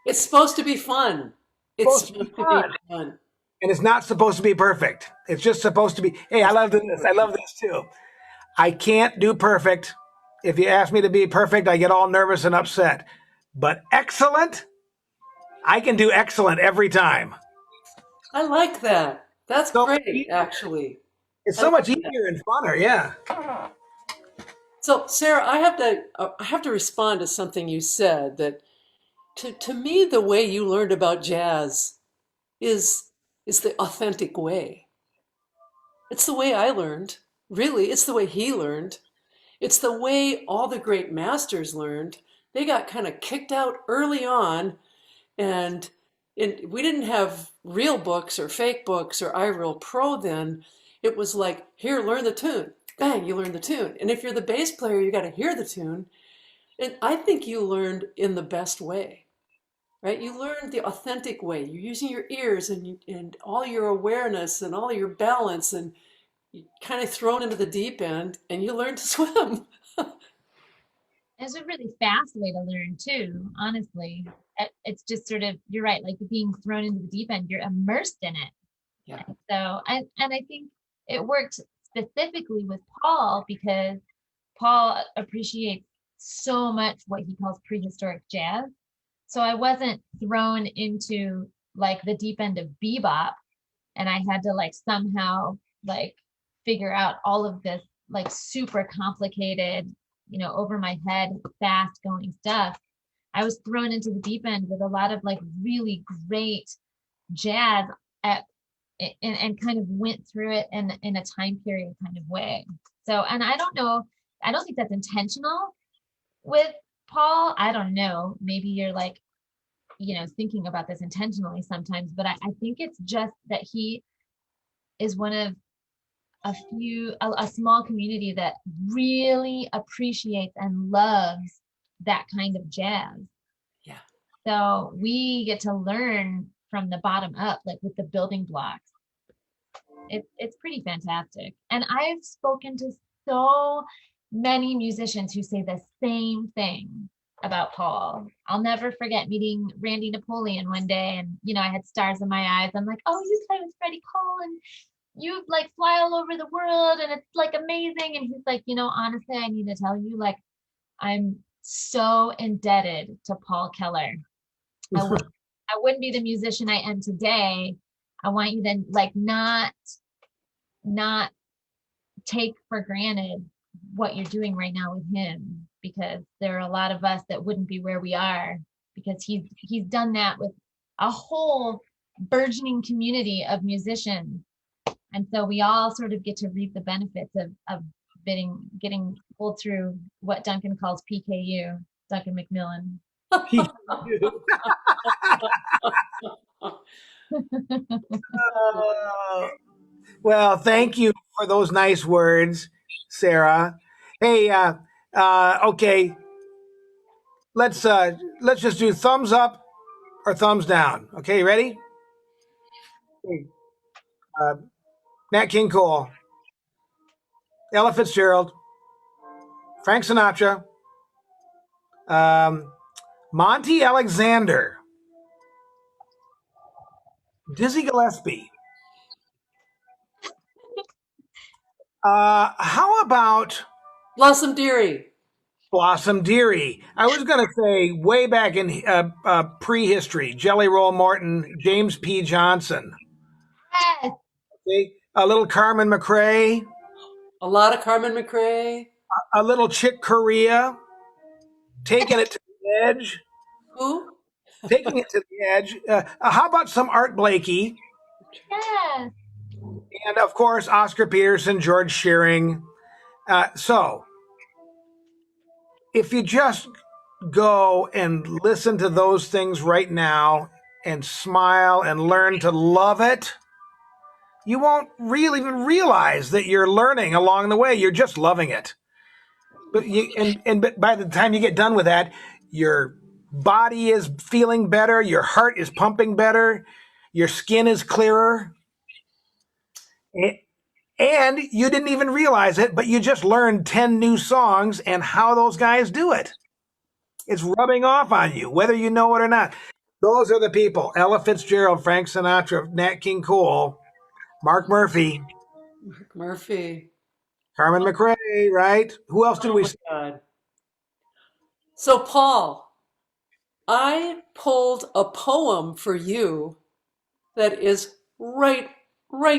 It's supposed to be fun. It's It's supposed to be supposed to be fun. fun. And it's not supposed to be perfect. It's just supposed to be, hey, I love this. I love this too. I can't do perfect. If you ask me to be perfect, I get all nervous and upset. But excellent, I can do excellent every time. I like that. That's So great, actually. it's I so love much that. easier and funner, yeah. So, Sarah, I have to respond to something you said that to me the way you learned about jazz is is the authentic way. It's the way I learned. Really, it's the way he learned. It's the way all the great masters learned. They got kind of kicked out early on, and we didn't have real books or fake books or iReal Pro then. It was like, here, learn the tune. Bang, you learn the tune. And if you're the bass player, you got to hear the tune. And I think you learned in the best way, right? You learned the authentic way. You're using your ears and all your awareness and all your balance, and you kind of thrown into the deep end, and you learn to swim. is a really fast way to learn too, honestly. It's just sort of, you're right, like being thrown into the deep end, you're immersed in it. Yeah. So, and I think it worked specifically with Paul because Paul appreciates so much what he calls prehistoric jazz. So I wasn't thrown into like the deep end of bebop and I had to like somehow like figure out all of this like super complicated, over my head, fast going stuff. I was thrown into the deep end with a lot of like really great jazz at and kind of went through it in a time period kind of way. So, and I don't know, I don't think that's intentional with Paul. I don't know. Maybe you're like, thinking about this intentionally sometimes, but I think it's just that he is one of a small community that really appreciates and loves that kind of jazz. Yeah. So we get to learn from the bottom up, like with the building blocks. It's pretty fantastic. And I've spoken to so many musicians who say the same thing about Paul. I'll never forget meeting Randy Napoleon one day, and I had stars in my eyes. I'm like, oh, you play with Freddie Cole and you like fly all over the world and it's like amazing. And he's like, honestly, I need to tell you, like, I'm so indebted to Paul Keller. I wouldn't be the musician I am today. I want you to like not take for granted what you're doing right now with him, because there are a lot of us that wouldn't be where we are because he's done that with a whole burgeoning community of musicians. And so we all sort of get to reap the benefits of getting pulled through what Duncan calls PKU, Duncan McMillan. He sure do. Uh, well, thank you for those nice words, Sarah. Hey, okay, let's just do thumbs up or thumbs down. Okay, ready? Okay. Uh, Nat King Cole, Ella Fitzgerald, Frank Sinatra, um, Monty Alexander, Dizzy Gillespie. How about Blossom Dearie. Blossom Dearie? I was going to say way back in prehistory, Jelly Roll Morton, James P. Johnson. Yes. Okay, a little Carmen McRae, A lot of Carmen McRae. a little Chick Corea, taking it to the edge, Who? taking it to the edge. How about some Art Blakey? Yes. And of course, Oscar Peterson, George Shearing. So, if you just go and listen to those things right now and smile and learn to love it, you won't really even realize that you're learning along the way. You're just loving it. But by the time you get done with that, your body is feeling better, your heart is pumping better, your skin is clearer, and you didn't even realize it, but you just learned 10 new songs and how those guys do it. It's rubbing off on you, whether you know it or not. Those are the people: Ella Fitzgerald, Frank Sinatra, Nat King Cole, Mark Murphy, Mark Murphy. Carmen McRae, right? Who else did Oh we my see? God. So, Paul, I pulled a poem for you that is right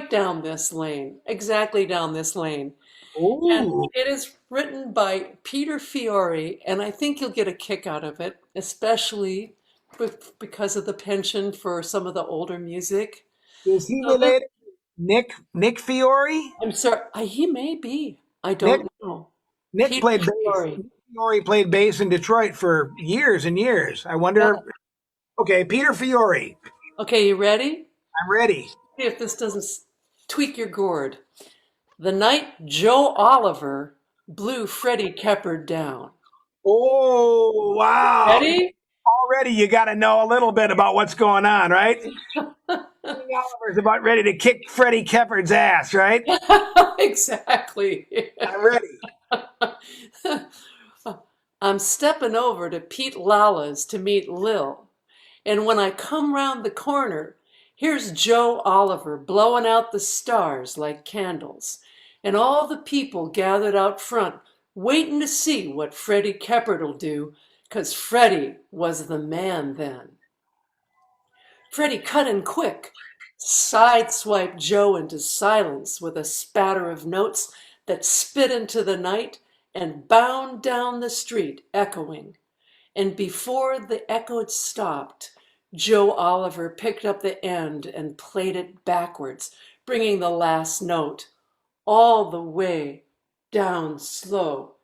down this lane, exactly down this lane. And Ooh, it is written by Peter Fiore, and I think you'll get a kick out of it, especially because of the penchant for some of the older music. is he So this, related to Nick Fiore? I'm sorry, he may be. I Nick don't know. Nick Peter played bass. Fiore. Nick Fiore played bass in Detroit for years and years. I Yeah. wonder. Okay, Peter Fiore. Okay, you ready? I'm ready. See if this doesn't tweak your gourd. The night Joe Oliver blew Freddie Keppard down. Oh wow! Ready? Already you got to know a little bit about what's going on, right? King Oliver's about ready to kick Freddie Keppard's ass, right? Exactly. I'm ready. I'm stepping over to Pete Lala's to meet Lil. And when I come round the corner, here's Joe Oliver blowing out the stars like candles. And all the people gathered out front, waiting to see what Freddie Keppard'll do, 'cause Freddie was the man then. Freddie cut in quick, sideswiped Joe into silence with a spatter of notes that spit into the night and bound down the street, echoing. And before the echo stopped, Joe Oliver picked up the end and played it backwards, bringing the last note all the way down slow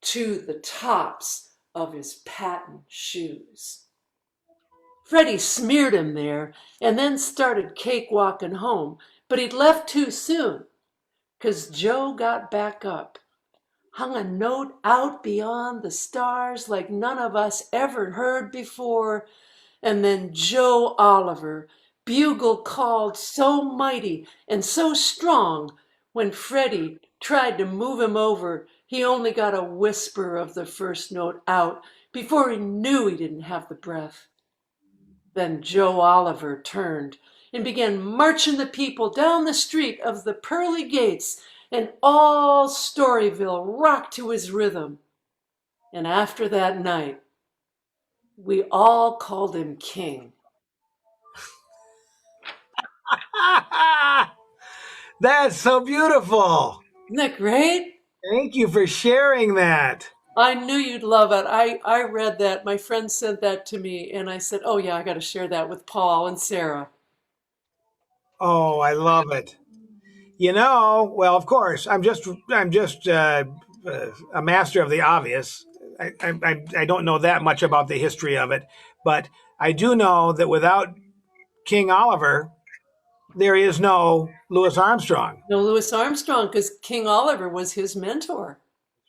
to the tops of his patent shoes. Freddie smeared him there and then started cakewalking home, but he'd left too soon, 'cause Joe got back up, hung a note out beyond the stars like none of us ever heard before, and then Joe Oliver bugle called so mighty and so strong when Freddie tried to move him over, he only got a whisper of the first note out before he knew he didn't have the breath. Then Joe Oliver turned and began marching the people down the street of the pearly gates, and all Storyville rocked to his rhythm. And after that night, we all called him King. That's so beautiful. Isn't that great? Thank you for sharing that. I knew you'd love it. I read that. My friend sent that to me, and I said, oh, yeah, I got to share that with Paul and Sarah. Oh, I love it. Well, of course, I'm just a master of the obvious. I don't know that much about the history of it, but I do know that without King Oliver, there is no Louis Armstrong. No, Louis Armstrong, because King Oliver was his mentor,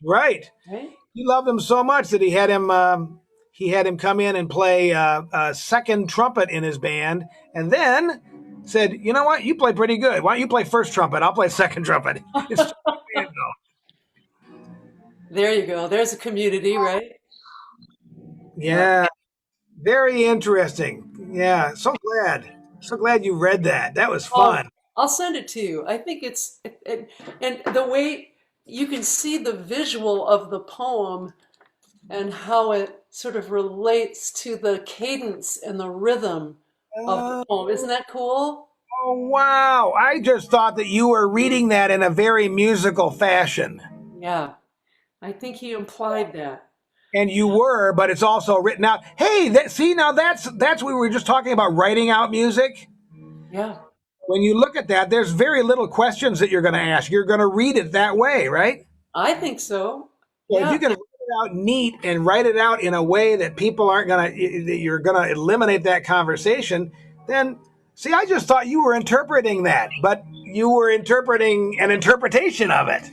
Right. right? He loved him so much that he had him come in and play a second trumpet in his band, and then said, "You know what? You play pretty good. Why don't you play first trumpet? I'll play second trumpet." It's just a band, though. There you go. There's a community, right? Yeah. Yeah, very interesting. Yeah, so glad you read that. That was Oh, fun. I'll send it to you. I think and the way you can see the visual of the poem and how it sort of relates to the cadence and the rhythm of the Uh, poem. Isn't that cool? oh wow! I just thought that you were reading that in a very musical fashion. Yeah, I think he implied that. And you were, but it's also written out. Hey, see now that's we were just talking about writing out music. Yeah, When you look at that, there's very little questions that you're going to ask. You're going to read it that way, right? I think so. So if Yeah. you can write it out neat and write it out in a way that people aren't going to, that you're going to eliminate that conversation, then see, I just thought you were interpreting that, but you were interpreting an interpretation of it.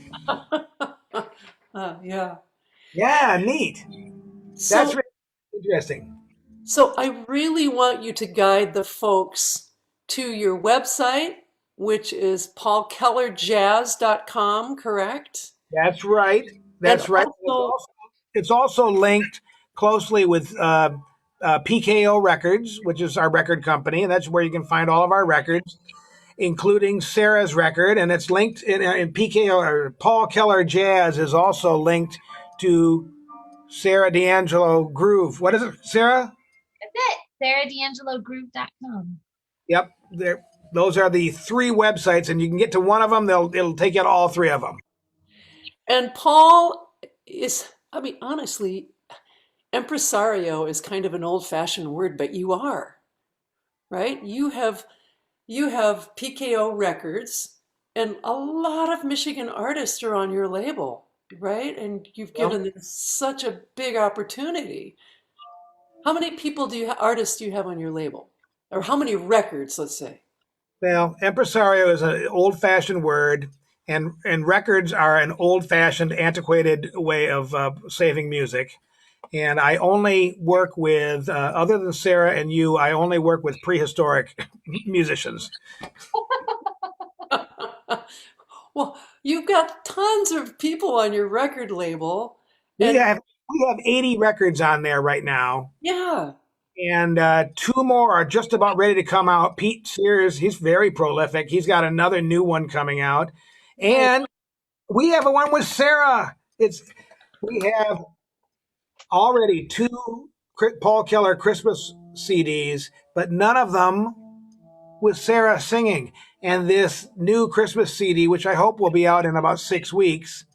Yeah. Yeah, neat. That's So, really interesting. so I really want you to guide the folks to your website, which is paulkellerjazz.com, correct? That's right. And That's right. also, It's also linked closely with PKO Records, which is our record company, and that's where you can find all of our records, including Sarah's record. And it's linked in PKO, or Paul Keller Jazz is also linked to Sarah D'Angelo Groove. What is it, Sarah? That's it. SarahD'AngeloGroup.com. Yep. Those are the three websites, and you can get to one of them. It'll take you to all three of them. and Paul is, I mean, honestly, impresario is kind of an old-fashioned word, but you are, right? You have PKO records, and a lot of Michigan artists are on your label, right? And you've Well, given them such a big opportunity. How many people artists do you have on your label? Or how many records, let's say? Well, impresario is an old-fashioned word, and records are an old-fashioned, antiquated way of saving music. And I only work with, other than Sarah and you, I only work with prehistoric musicians. Well, you've got tons of people on your record label, We and have we have 80 records on there right now, yeah, and two more are just about ready to come out. Pete Sears, he's very prolific. He's got another new one coming out, nice. and we have a one with Sarah. It's we have already two Paul Keller Christmas CDs, but none of them with Sarah singing. And this new Christmas CD, which I hope will be out in about 6 weeks,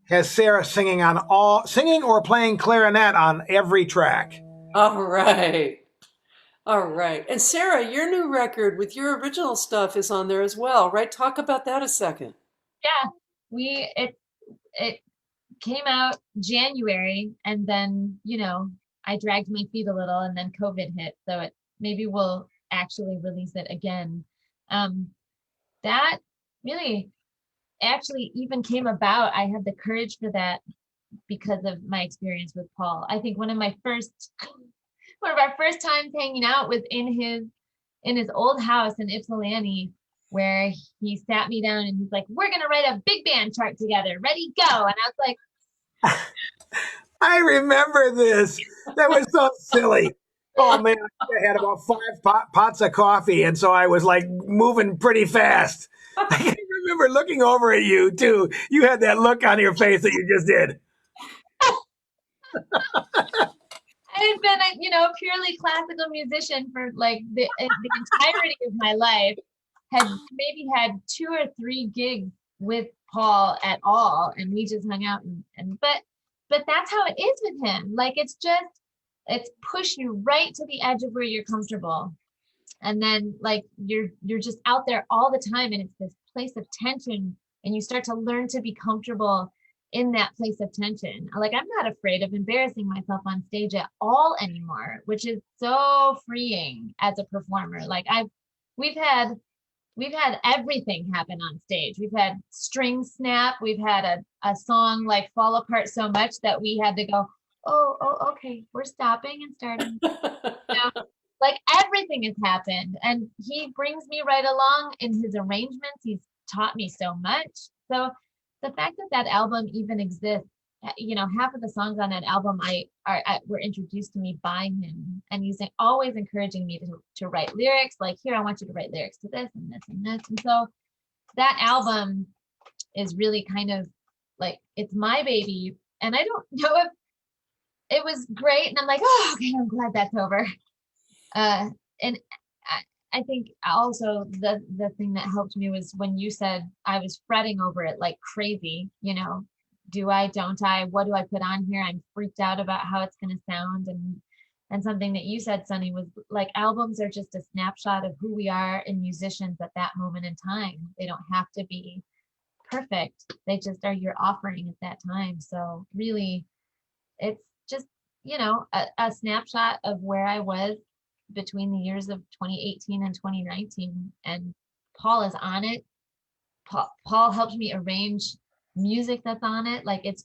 has Sarah singing or playing clarinet on every track. All right. All right. And Sarah, your new record with your original stuff is on there as well, right? Talk about that a second. Yeah, it came out January, and then I dragged my feet a little, and then COVID hit, so maybe we'll actually release it again. That really actually even came about. I had the courage for that because of my experience with Paul. I think one of our first times hanging out was in his old house in Ypsilanti, where he sat me down and he's like, "We're gonna write a big band chart together. Ready, go!" And I was like, I remember this. That was so silly. Oh man, I had about five pots of coffee, and so I was like moving pretty fast. I can remember looking over at you too. You had that look on your face that you just did. I had been a purely classical musician for like the entirety of my life. Had maybe had 2 or 3 gigs with Paul at all, and we just hung out and but that's how it is with him. Like it's push you right to the edge of where you're comfortable, and then like you're just out there all the time, and it's this place of tension, and you start to learn to be comfortable, in that place of tension. Like I'm not afraid of embarrassing myself on stage at all anymore, which is so freeing as a performer. Like we've had we've had everything happen on stage. We've had string snap. We've had a song like fall apart so much that we had to go, okay, we're stopping and starting. You know, like everything has happened. And he brings me right along in his arrangements. He's taught me so much. So the fact that that album even exists, half of the songs on that album were introduced to me by him, and he's always encouraging me to write lyrics. Like, here, I want you to write lyrics to this and this and this. And so that album is really kind of like it's my baby, and I don't know if it was great. And I'm like, oh, okay, I'm glad that's over. And I think also the thing that helped me was when you said I was fretting over it like crazy, do I, don't I, what do I put on here? I'm freaked out about how it's going to sound. And something that you said, Sunny, was like albums are just a snapshot of who we are in musicians at that moment in time. They don't have to be perfect. They just are your offering at that time. So really, it's just, a snapshot of where I was between the years of 2018 and 2019. And Paul is on it. Paul helped me arrange music that's on it. Like it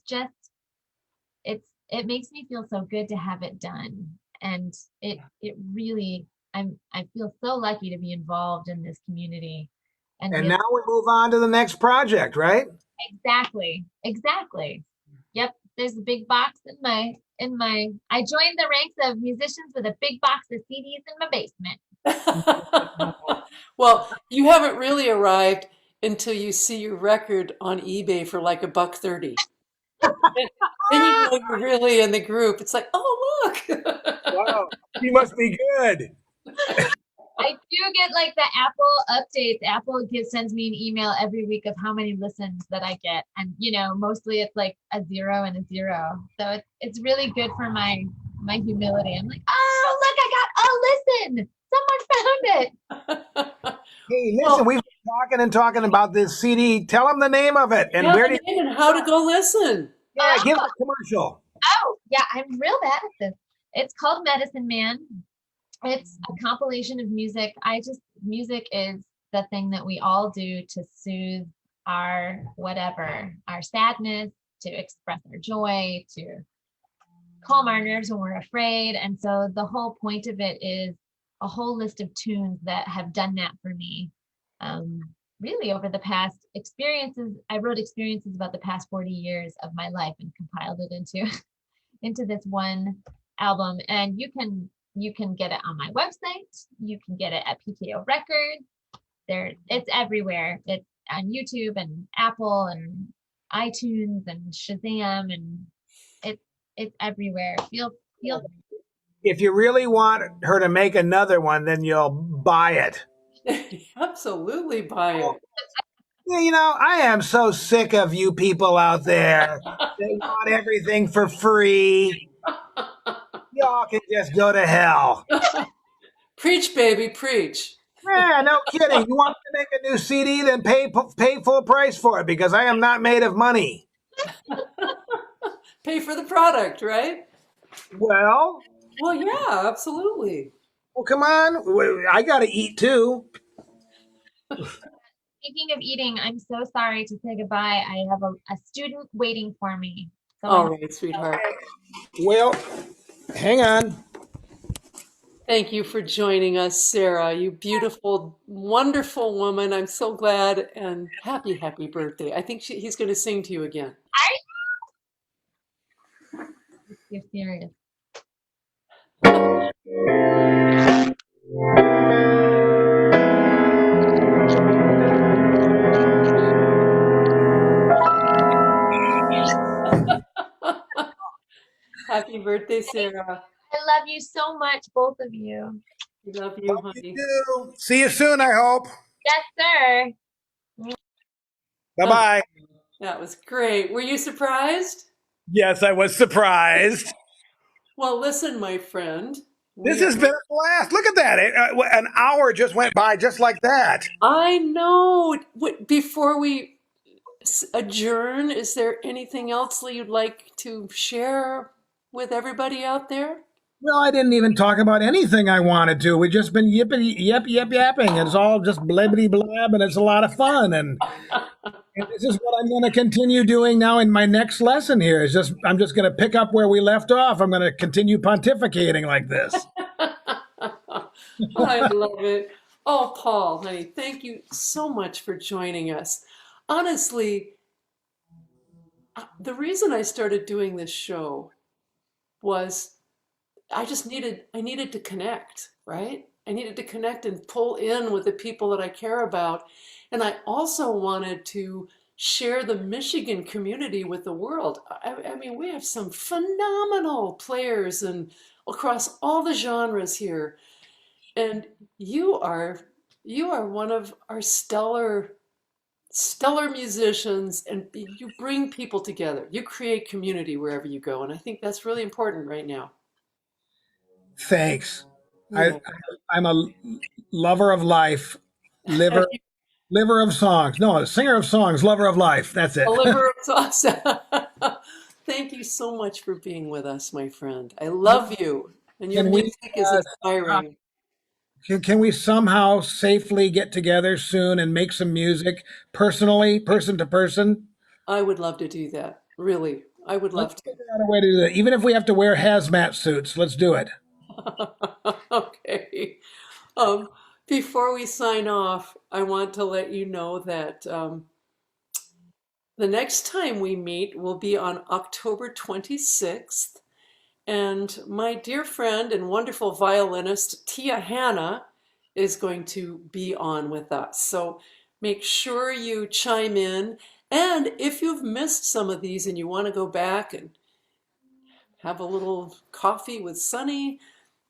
makes me feel so good to have it done. And it really, I feel so lucky to be involved in this community. And now we move on to the next project, right? Exactly. Yep. There's a big box I joined the ranks of musicians with a big box of CDs in my basement. Well, you haven't really arrived until you see your record on eBay for like $1.30. Then you know you're really in the group. It's like, oh, look. Wow, he must be good. I do get like the Apple updates. Apple sends me an email every week of how many listens that I get. And, mostly it's like a 0 and a 0. So it's really good for my humility. I'm like, oh, look, I got a listen. Someone found it. Hey, listen, we've been talking about this CD. Tell them the name of it and where do you and how to go listen. Yeah, give it a commercial. Oh, yeah, I'm real bad at this. It's called Medicine Man. It's a compilation of music. Music is the thing that we all do to soothe our whatever, our sadness, to express our joy, to calm our nerves when we're afraid. And so the whole point of it is a whole list of tunes that have done that for me. Really over the past experiences, I wrote experiences about the past 40 years of my life and compiled it into this one album. And you can get it on my website. You can get it at PKO Records. It's everywhere. It's on YouTube and Apple and iTunes and Shazam, and it's everywhere. Feel. If you really want her to make another one, then you'll buy it. Absolutely buy it. Yeah, I am so sick of you people out there that want everything for free. Y'all can just go to hell. Preach, baby, preach. Yeah, no kidding. You want to make a new CD, then pay full price for it, because I am not made of money. Pay for the product, right? Well, yeah, absolutely. Well, come on. I got to eat too. Speaking of eating, I'm so sorry to say goodbye. I have a student waiting for me. So all right, sweetheart. Well, hang on. Thank you for joining us, Sarah. You beautiful, wonderful woman. I'm so glad, and happy birthday. I think he's going to sing to you again. You're serious. Happy birthday, Sarah. I love you so much, both of you. We love you, honey. You. See you soon, I hope. Yes, sir. Bye-bye. That was great. Were you surprised? Yes, I was surprised. Well, listen, my friend. This has been a blast. Look at that. An hour just went by just like that. I know. Before we adjourn, is there anything else that you'd like to share with everybody out there? Well, I didn't even talk about anything I wanted to. We've just been yipping, yapping. It's all just blibbity blab, and it's a lot of fun. And this is what I'm going to continue doing now in my next lesson here. Is just I'm just going to pick up where we left off. I'm going to continue pontificating like this. I love it. Oh, Paul, honey, thank you so much for joining us. Honestly, the reason I started doing this show was I needed to connect, right? I needed to connect and pull in with the people that I care about. And I also wanted to share the Michigan community with the world. I mean, we have some phenomenal players and across all the genres here. And you are you are one of our stellar musicians, and you bring people together. You create community wherever you go, and I think that's really important right now. Thanks. I, Yeah. I'm a lover of life, liver liver of songs. No, a singer of songs, lover of life. That's A it. liver of sauce. Thank you so much for being with us, my friend. I love you, and your Can we music is uh, inspiring. can we somehow safely get together soon and make some music personally, person to person? I would love to do that. Really, I would Let's love to. figure out a way to do that. Even if we have to wear hazmat suits, let's do it. Okay. Um, Before we sign off, I want to let you know that the next time we meet will be on October 26th. And my dear friend and wonderful violinist, Tia Hanna, is going to be on with us. So make sure you chime in. And if you've missed some of these and you want to go back and have a little coffee with Sunny,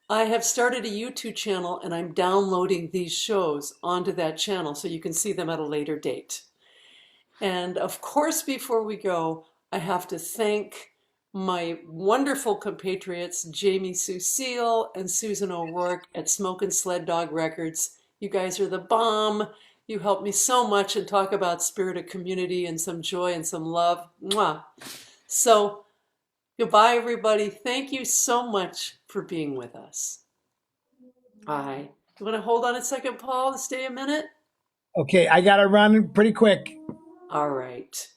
I have started a YouTube channel and I'm downloading these shows onto that channel so you can see them at a later date. And of course, before we go, I have to thank my wonderful compatriots, Jamie Sucille and Susan O'Rourke at Smoke and Sled Dog Records. You guys are the bomb. You help me so much and talk about spirit of community and some joy and some love. Mwah. So, goodbye, everybody. Thank you so much for being with us. Bye. You want to hold on a second, Paul, to stay a minute? Okay, I got to run pretty quick. All right.